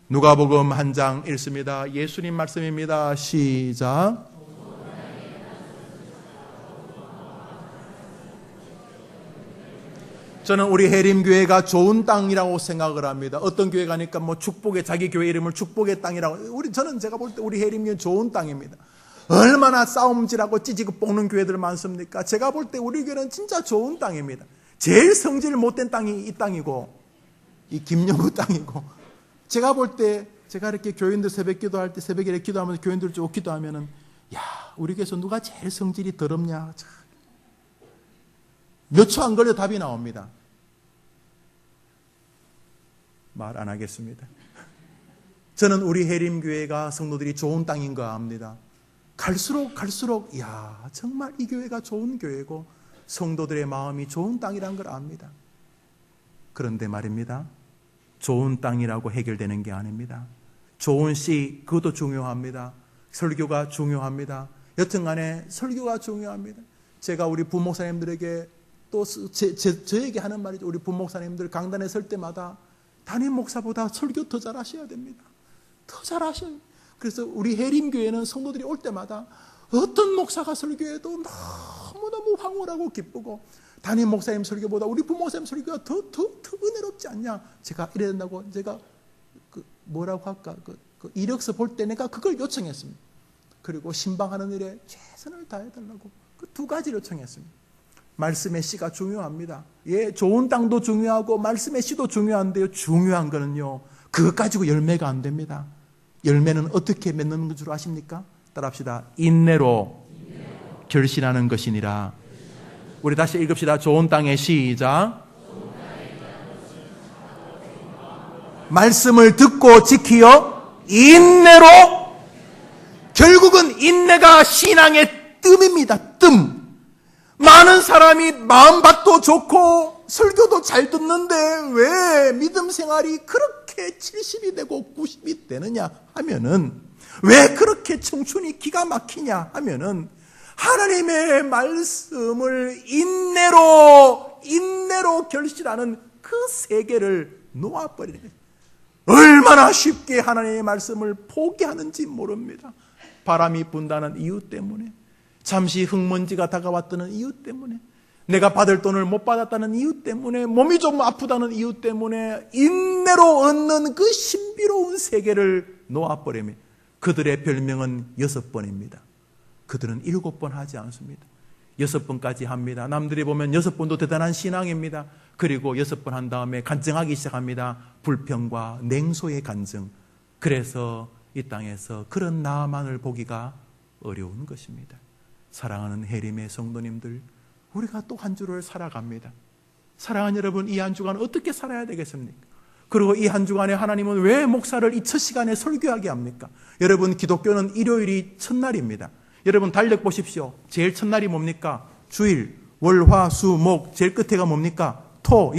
누가복음 1장 읽습니다. 예수님 말씀입니다. 시작. 저는 우리 해림교회가 좋은 땅이라고 생각을 합니다. 어떤 교회가니까 축복의, 자기 교회 이름을 축복의 땅이라고. 제가 볼 때 우리 해림교회는 좋은 땅입니다. 얼마나 싸움질하고 찌지고 볶는 교회들 많습니까? 제가 볼 때 우리 교회는 진짜 좋은 땅입니다. 제일 성질 못된 땅이 이 땅이고, 이 김영구 땅이고. 제가 볼 때, 제가 이렇게 교인들 새벽 기도할 때, 새벽에 이렇게 기도하면서 교인들 쭉 기도하면은, 야, 우리 교회에서 누가 제일 성질이 더럽냐? 몇 초 안 걸려 답이 나옵니다. 말 안 하겠습니다. 저는 우리 해림교회가 성도들이 좋은 땅인 거 압니다. 갈수록, 야, 정말 이 교회가 좋은 교회고, 성도들의 마음이 좋은 땅이란 걸 압니다. 그런데 말입니다. 좋은 땅이라고 해결되는 게 아닙니다. 좋은 씨, 그것도 중요합니다. 설교가 중요합니다. 여튼간에 설교가 중요합니다. 제가 우리 부목사님들에게 또 저에게 하는 말이죠. 우리 부목사님들 강단에 설 때마다 담임 목사보다 설교 더 잘하셔야 됩니다. 더 잘하셔야 됩니다. 그래서 우리 해림교회는 성도들이 올 때마다 어떤 목사가 설교해도 너무너무 황홀하고 기쁘고 담임 목사님 설교보다 우리 부목사님 설교가 더 은혜롭지 않냐. 제가 이래야 된다고 제가 뭐라고 할까 이력서 볼 때 내가 그걸 요청했습니다. 그리고 신방하는 일에 최선을 다해달라고 그 두 가지를 요청했습니다. 말씀의 씨가 중요합니다. 예, 좋은 땅도 중요하고 말씀의 씨도 중요한데요. 중요한 거는요, 그것 가지고 열매가 안 됩니다. 열매는 어떻게 맺는 줄 아십니까? 따라합시다. 인내로 결신하는 것이니라. 우리 다시 읽읍시다. 좋은 땅의 시작. 말씀을 듣고 지키어 인내로. 결국은 인내가 신앙의 뜸입니다. 뜸. 많은 사람이 마음밭도 좋고 설교도 잘 듣는데 왜 믿음 생활이 그렇게 70이 되고 90이 되느냐 하면은, 왜 그렇게 청춘이 기가 막히냐 하면은, 하나님의 말씀을 인내로 결실하는 그 세계를 놓아버리는 거예요. 얼마나 쉽게 하나님의 말씀을 포기하는지 모릅니다. 바람이 분다는 이유 때문에, 잠시 흙먼지가 다가왔다는 이유 때문에, 내가 받을 돈을 못 받았다는 이유 때문에, 몸이 좀 아프다는 이유 때문에 인내로 얻는 그 신비로운 세계를 놓아버리며, 그들의 별명은 6번입니다. 그들은 7번 하지 않습니다. 6번까지 합니다. 남들이 보면 6번도 대단한 신앙입니다. 그리고 6번 한 다음에 간증하기 시작합니다. 불평과 냉소의 간증. 그래서 이 땅에서 그런 나만을 보기가 어려운 것입니다. 사랑하는 해림의 성도님들, 우리가 또 한 주를 살아갑니다. 사랑하는 여러분, 이 한 주간 어떻게 살아야 되겠습니까? 그리고 이 한 주간에 하나님은 왜 목사를 이 첫 시간에 설교하게 합니까? 여러분, 기독교는 일요일이 첫날입니다. 여러분, 달력 보십시오. 제일 첫날이 뭡니까? 주일, 월, 화, 수, 목. 제일 끝에가 뭡니까? 토.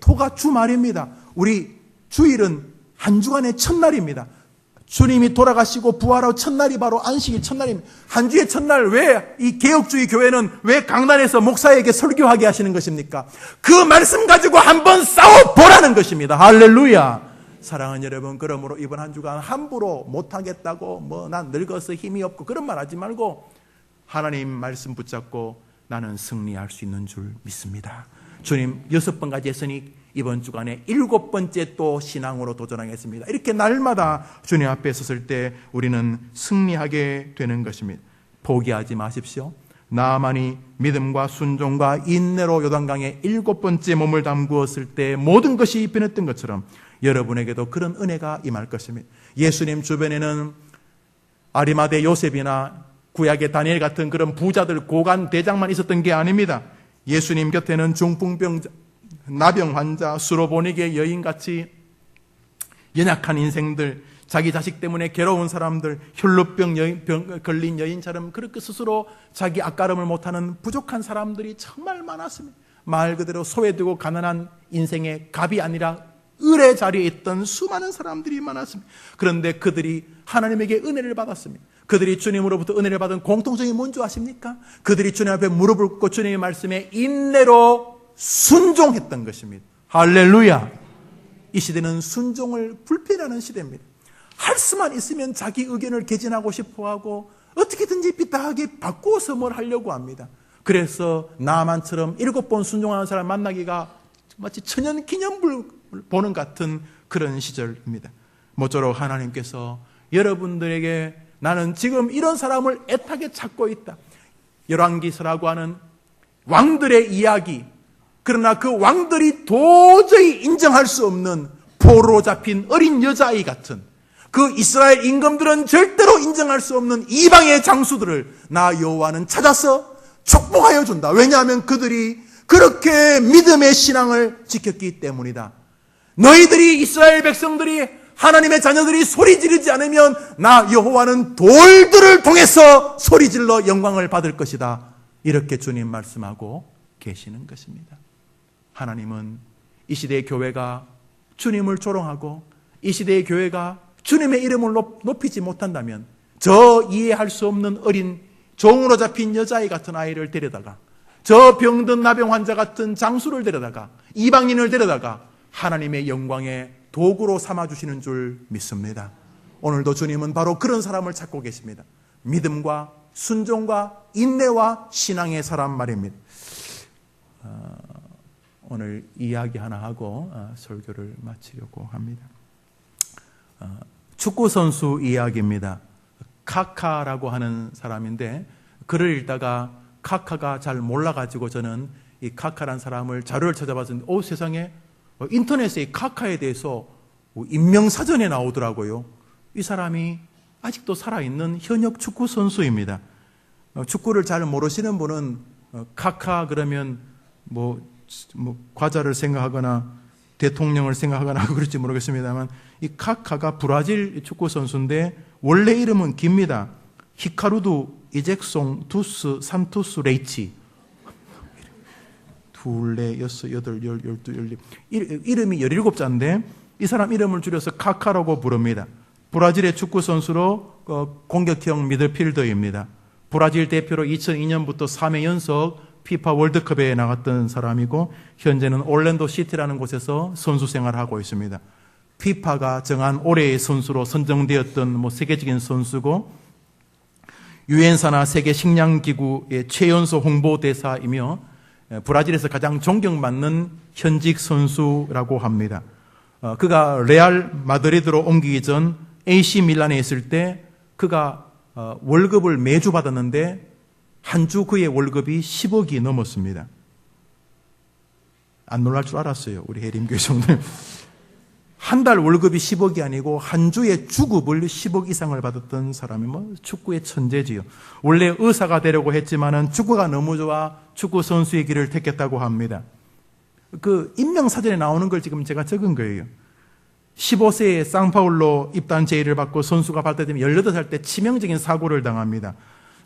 토가 주말입니다. 우리 주일은 한 주간의 첫날입니다. 주님이 돌아가시고 부활하고 첫날이 바로 안식일 첫날입니다. 한 주의 첫날, 왜 이 개혁주의 교회는 왜 강단에서 목사에게 설교하게 하시는 것입니까? 그 말씀 가지고 한번 싸워보라는 것입니다. 할렐루야. 사랑하는 여러분, 그러므로 이번 한 주간 함부로 못하겠다고 난 늙어서 힘이 없고 그런 말 하지 말고 하나님 말씀 붙잡고 나는 승리할 수 있는 줄 믿습니다. 주님 6번까지 했으니 이번 주간에 7번째 또 신앙으로 도전하겠습니다. 이렇게 날마다 주님 앞에 섰을 때 우리는 승리하게 되는 것입니다. 포기하지 마십시오. 나만이 믿음과 순종과 인내로 요단강에 7번째 몸을 담그었을 때 모든 것이 변했던 것처럼 여러분에게도 그런 은혜가 임할 것입니다. 예수님 주변에는 아리마대 요셉이나 구약의 다니엘 같은 그런 부자들, 고관 대장만 있었던 게 아닙니다. 예수님 곁에는 중풍병자, 나병 환자, 수로보니게 여인같이 연약한 인생들, 자기 자식 때문에 괴로운 사람들, 혈루병 걸린 여인처럼 그렇게 스스로 자기 앞가름을 못하는 부족한 사람들이 정말 많았습니다. 말 그대로 소외되고 가난한 인생의 갑이 아니라 을의 자리에 있던 수많은 사람들이 많았습니다. 그런데 그들이 하나님에게 은혜를 받았습니다. 그들이 주님으로부터 은혜를 받은 공통점이 뭔지 아십니까? 그들이 주님 앞에 무릎을 꿇고 주님의 말씀에 인내로 순종했던 것입니다. 할렐루야. 이 시대는 순종을 불편해하는 시대입니다. 할 수만 있으면 자기 의견을 개진하고 싶어하고 어떻게든지 삐딱하게 바꾸어서 뭘 하려고 합니다. 그래서 나만처럼 7번 순종하는 사람 만나기가 마치 천연 기념물 보는 같은 그런 시절입니다. 모쪼록 하나님께서 여러분들에게 나는 지금 이런 사람을 애타게 찾고 있다. 열왕기서라고 하는 왕들의 이야기, 그러나 그 왕들이 도저히 인정할 수 없는 포로로 잡힌 어린 여자아이 같은 그 이스라엘 임금들은 절대로 인정할 수 없는 이방의 장수들을 나 여호와는 찾아서 축복하여 준다. 왜냐하면 그들이 그렇게 믿음의 신앙을 지켰기 때문이다. 너희들이 이스라엘 백성들이 하나님의 자녀들이 소리 지르지 않으면 나 여호와는 돌들을 통해서 소리 질러 영광을 받을 것이다. 이렇게 주님 말씀하고 계시는 것입니다. 하나님은 이 시대의 교회가 주님을 조롱하고 이 시대의 교회가 주님의 이름을 높이지 못한다면 저 이해할 수 없는 어린 종으로 잡힌 여자아이 같은 아이를 데려다가 저 병든 나병 환자 같은 장수를 데려다가 이방인을 데려다가 하나님의 영광의 도구로 삼아주시는 줄 믿습니다. 오늘도 주님은 바로 그런 사람을 찾고 계십니다. 믿음과 순종과 인내와 신앙의 사람 말입니다. 오늘 이야기 하나 하고 설교를 마치려고 합니다. 축구선수 이야기입니다. 카카라고 하는 사람인데 글을 읽다가 카카가 잘 몰라가지고 저는 이 카카라는 사람을 자료를 찾아봤는데 세상에 인터넷에 이 카카에 대해서 인명사전에 나오더라고요. 이 사람이 아직도 살아있는 현역 축구선수입니다. 축구를 잘 모르시는 분은 카카 그러면 뭐 과자를 생각하거나 대통령을 생각하거나 그럴지 모르겠습니다만 이 카카가 브라질 축구선수인데 원래 이름은 깁니다. 히카루두 이젝송 투스 산투스 레이치 둘, 넷, 여섯, 여덟, 열, 열두, 열리 이름이 17자인데 이 사람 이름을 줄여서 카카라고 부릅니다. 브라질의 축구선수로 공격형 미들필더입니다. 브라질 대표로 2002년부터 3회 연속 피파 월드컵에 나갔던 사람이고 현재는 올랜도 시티라는 곳에서 선수 생활을 하고 있습니다. 피파가 정한 올해의 선수로 선정되었던 세계적인 선수고 유엔사나 세계 식량기구의 최연소 홍보대사이며 브라질에서 가장 존경받는 현직 선수라고 합니다. 그가 레알 마드리드로 옮기기 전 AC 밀란에 있을 때 그가 월급을 매주 받았는데 한 주 그의 월급이 10억이 넘었습니다. 안 놀랄 줄 알았어요. 우리 해림교회 성도님. 한 달 월급이 10억이 아니고 한 주에 주급을 10억 이상을 받았던 사람이 축구의 천재지요. 원래 의사가 되려고 했지만은 축구가 너무 좋아 축구 선수의 길을 택했다고 합니다. 그 임명사전에 나오는 걸 지금 제가 적은 거예요. 15세에 상파울로 입단 제의를 받고 선수가 발탁되면 18살 때 치명적인 사고를 당합니다.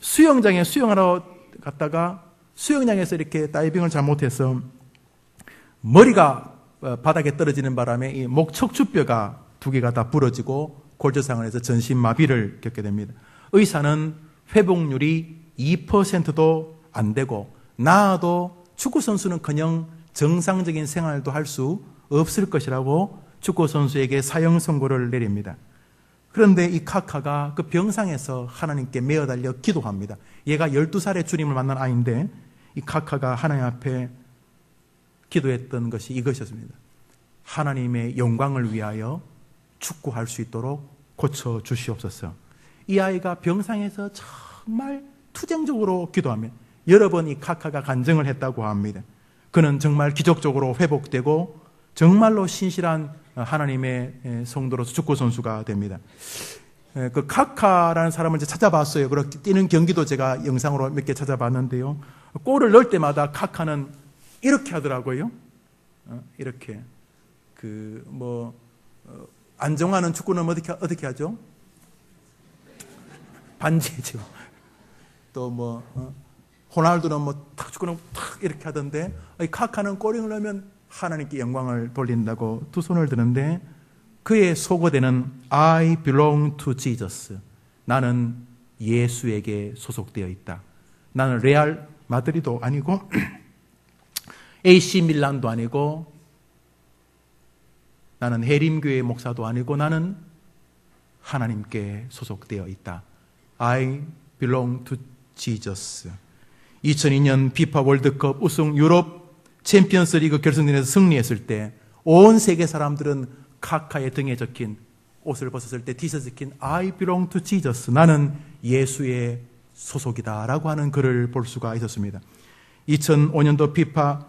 수영장에 수영하러 갔다가 수영장에서 이렇게 다이빙을 잘못해서 머리가 바닥에 떨어지는 바람에 이 목 척추뼈가 2개가 다 부러지고 골절상을 해서 전신마비를 겪게 됩니다. 의사는 회복률이 2%도 안 되고 나아도 축구선수는커녕 정상적인 생활도 할 수 없을 것이라고 축구선수에게 사형 선고를 내립니다. 그런데 이 카카가 그 병상에서 하나님께 매어 달려 기도합니다. 얘가 12살에 주님을 만난 아이인데 이 카카가 하나님 앞에 기도했던 것이 이것이었습니다. 하나님의 영광을 위하여 축구할 수 있도록 고쳐 주시옵소서. 이 아이가 병상에서 정말 투쟁적으로 기도하며 여러 번 이 카카가 간증을 했다고 합니다. 그는 정말 기적적으로 회복되고 정말로 신실한 하나님의 성도로서 축구 선수가 됩니다. 그 카카라는 사람을 이제 찾아봤어요. 그렇게 뛰는 경기도 제가 영상으로 몇 개 찾아봤는데요. 골을 넣을 때마다 카카는 이렇게 하더라고요. 이렇게 안정화는 축구는 어떻게 하죠? 반지죠. 또 호날두는 축구는 탁 이렇게 하던데 카카는 골을 넣으면 하나님께 영광을 돌린다고 두 손을 드는데 그의 소거되는 I belong to Jesus. 나는 예수에게 소속되어 있다. 나는 레알 마드리도 아니고 AC 밀란도 아니고 나는 해림교회 목사도 아니고 나는 하나님께 소속되어 있다. I belong to Jesus. 2002년 피파 월드컵 우승 유럽 챔피언스 리그 결승전에서 승리했을 때 온 세계 사람들은 카카의 등에 적힌 옷을 벗었을 때 티셔츠 적힌 I belong to Jesus. 나는 예수의 소속이다 라고 하는 글을 볼 수가 있었습니다. 2005년도 피파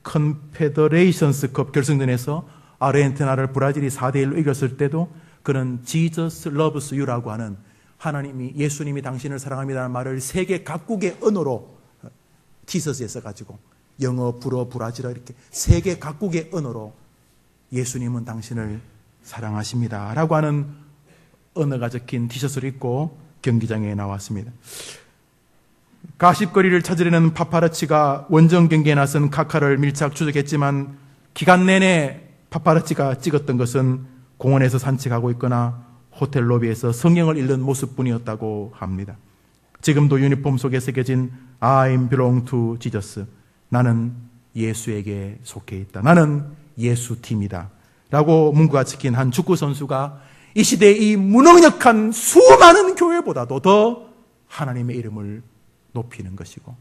컨페더레이션스컵 결승전에서 아르헨티나를 브라질이 4대1로 이겼을 때도 그는 Jesus loves you라고 하는 예수님이 당신을 사랑합니다라는 말을 세계 각국의 언어로 티셔츠에 써가지고 영어, 불어, 브라질어 이렇게 세계 각국의 언어로 예수님은 당신을 사랑하십니다 라고 하는 언어가 적힌 티셔츠를 입고 경기장에 나왔습니다. 가십거리를 찾으려는 파파라치가 원정 경기에 나선 카카를 밀착 추적했지만 기간 내내 파파라치가 찍었던 것은 공원에서 산책하고 있거나 호텔 로비에서 성경을 읽는 모습뿐이었다고 합니다. 지금도 유니폼 속에 새겨진 I belong to Jesus. 나는 예수에게 속해 있다. 나는 예수 팀이다. 라고 문구가 찍힌 한 축구 선수가 이 시대의 이 무능력한 수많은 교회보다도 더 하나님의 이름을 높이는 것이고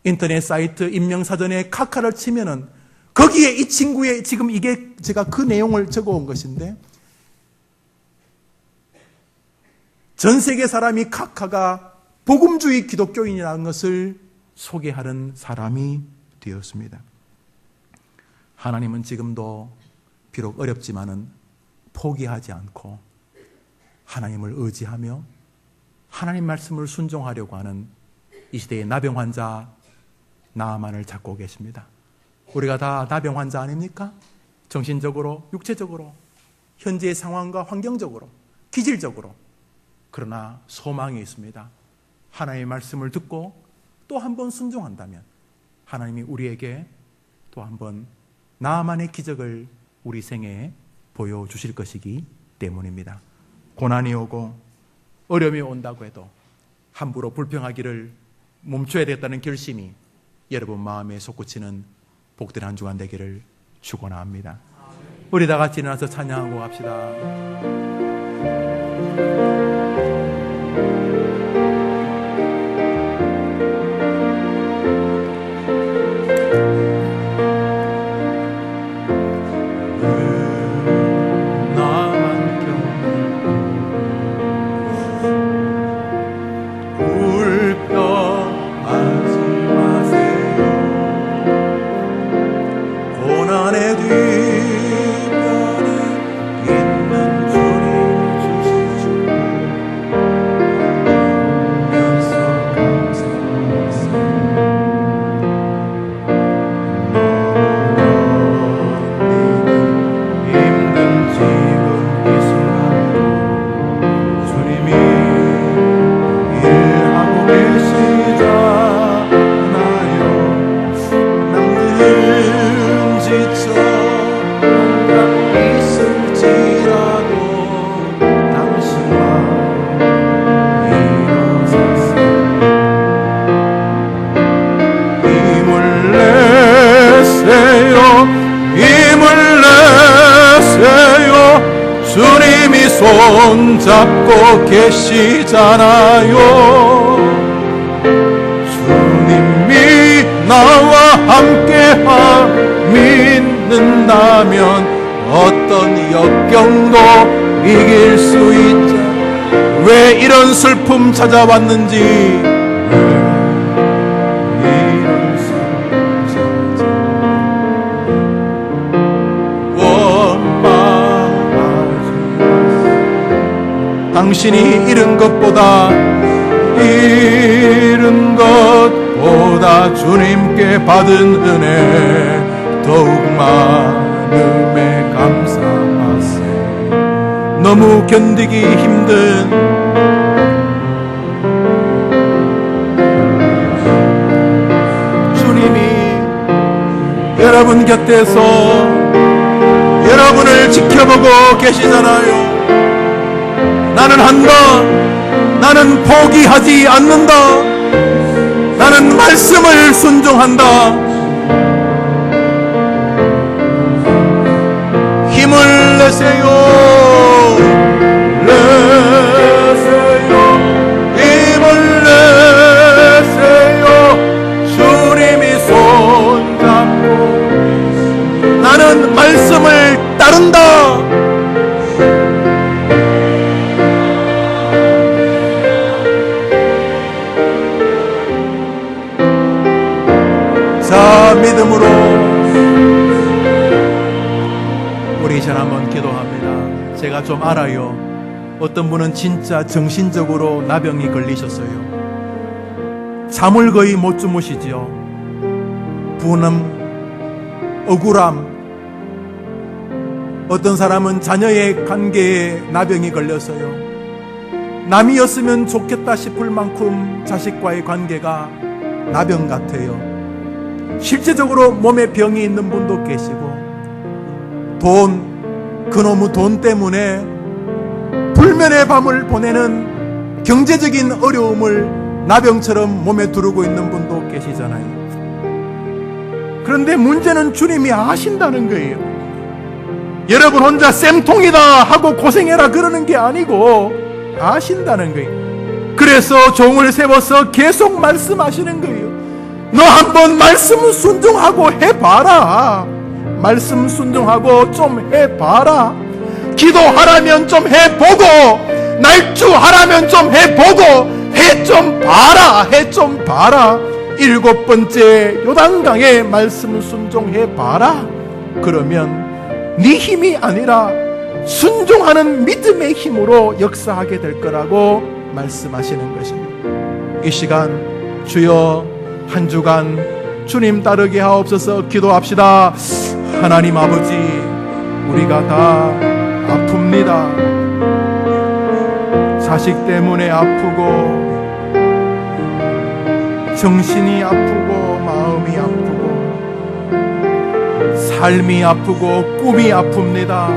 인터넷 사이트 임명사전에 카카를 치면은 거기에 이 친구의 지금 이게 제가 그 내용을 적어온 것인데 전 세계 사람이 카카가 복음주의 기독교인이라는 것을 소개하는 사람이 되었습니다. 하나님은 지금도 비록 어렵지만은 포기하지 않고 하나님을 의지하며 하나님 말씀을 순종하려고 하는 이 시대의 나병 환자 나아만을 찾고 계십니다. 우리가 다 나병 환자 아닙니까? 정신적으로, 육체적으로, 현재의 상황과 환경적으로, 기질적으로. 그러나 소망이 있습니다. 하나님의 말씀을 듣고 또 한 번 순종한다면 하나님이 우리에게 또 한 번 나만의 기적을 우리 생애에 보여주실 것이기 때문입니다. 고난이 오고 어려움이 온다고 해도 함부로 불평하기를 멈춰야 되겠다는 결심이 여러분 마음에 솟구치는 복된 한 주간 되기를 축원합니다. 우리 다 같이 일어나서 찬양하고 갑시다. 손잡고 계시잖아요. 주님이 나와 함께하 믿는다면 어떤 역경도 이길 수 있자. 왜 이런 슬픔 찾아왔는지, 당신이 잃은 것보다 주님께 받은 은혜 더욱 많음에 감사하세. 너무 견디기 힘든 주님이 여러분 곁에서 여러분을 지켜보고 계시잖아요. 나는 한다. 나는 포기하지 않는다. 나는 말씀을 순종한다. 힘을 내세요. 힘을 내세요. 주님이 손잡고 나는 말씀을 따른다. 자, 믿음으로 우리 이제 한번 기도합니다. 제가 좀 알아요. 어떤 분은 진짜 정신적으로 나병이 걸리셨어요. 잠을 거의 못 주무시지요. 분함, 억울함. 어떤 사람은 자녀의 관계에 나병이 걸려서요. 남이었으면 좋겠다 싶을 만큼 자식과의 관계가 나병 같아요. 실제적으로 몸에 병이 있는 분도 계시고, 그놈의 돈 때문에 불면의 밤을 보내는 경제적인 어려움을 나병처럼 몸에 두르고 있는 분도 계시잖아요. 그런데 문제는 주님이 아신다는 거예요. 여러분 혼자 쌤통이다 하고 고생해라 그러는 게 아니고 아신다는 거예요. 그래서 종을 세워서 계속 말씀하시는 거예요. 너 한번 말씀 순종하고 해봐라. 말씀 순종하고 좀 해봐라. 기도하라면 좀 해보고, 날주하라면 좀 해보고, 해 좀 봐라. 해 좀 봐라. 7번째 요단강에 말씀 순종해봐라. 그러면 네 힘이 아니라 순종하는 믿음의 힘으로 역사하게 될 거라고 말씀하시는 것입니다. 이 시간 주여 한 주간 주님 따르게 하옵소서. 기도합시다. 하나님 아버지, 우리가 다 아픕니다. 자식 때문에 아프고, 정신이 아프고, 마음이 아프고, 삶이 아프고, 꿈이 아픕니다.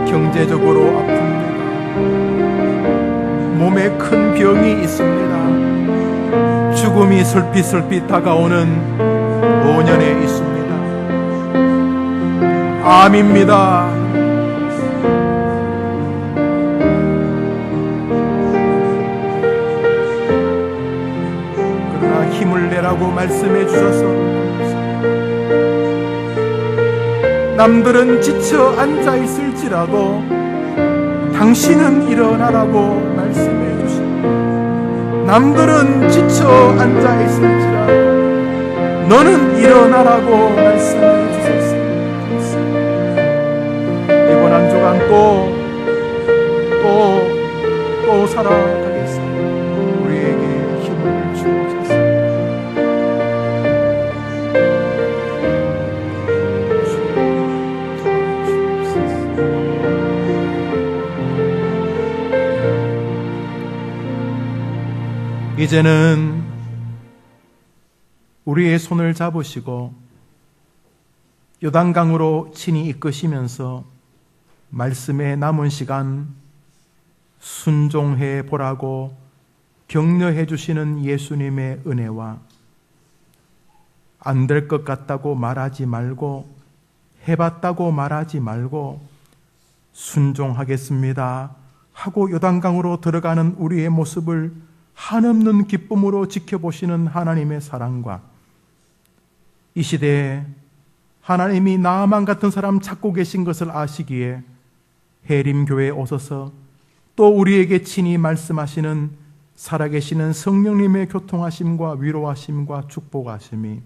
경제적으로 아픕니다. 마음에 큰 병이 있습니다. 죽음이 슬피슬피 다가오는 노년에 있습니다. 암입니다. 그러나 힘을 내라고 말씀해 주셔서 남들은 지쳐 앉아 있을지라도 당신은 일어나라고 말씀해 주십니다. 남들은 지쳐 앉아 있을지라도 너는 일어나라고 말씀해 주셨습니다. 이번 한 주간 또 살아가겠습니다. 우리에게 힘을 주옵소서. 이제는 우리의 손을 잡으시고 요단강으로 친히 이끄시면서 말씀의 남은 시간 순종해 보라고 격려해 주시는 예수님의 은혜와 안 될 것 같다고 말하지 말고 해봤다고 말하지 말고 순종하겠습니다 하고 요단강으로 들어가는 우리의 모습을 한없는 기쁨으로 지켜보시는 하나님의 사랑과 이 시대에 하나님이 나만 같은 사람 찾고 계신 것을 아시기에 해림교회에 오셔서 또 우리에게 친히 말씀하시는 살아계시는 성령님의 교통하심과 위로하심과 축복하심이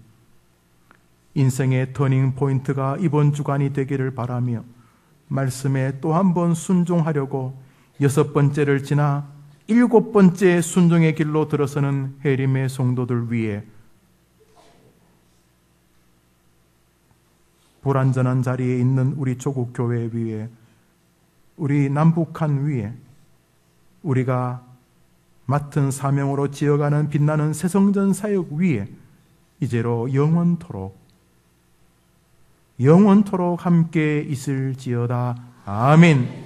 인생의 터닝 포인트가 이번 주간이 되기를 바라며 말씀에 또 한 번 순종하려고 6번째를 지나 7번째 순종의 길로 들어서는 해림의 성도들 위해 불완전한 자리에 있는 우리 조국 교회 위에 우리 남북한 위에 우리가 맡은 사명으로 지어가는 빛나는 새성전 사역 위에 이제로 영원토록 함께 있을지어다. 아멘.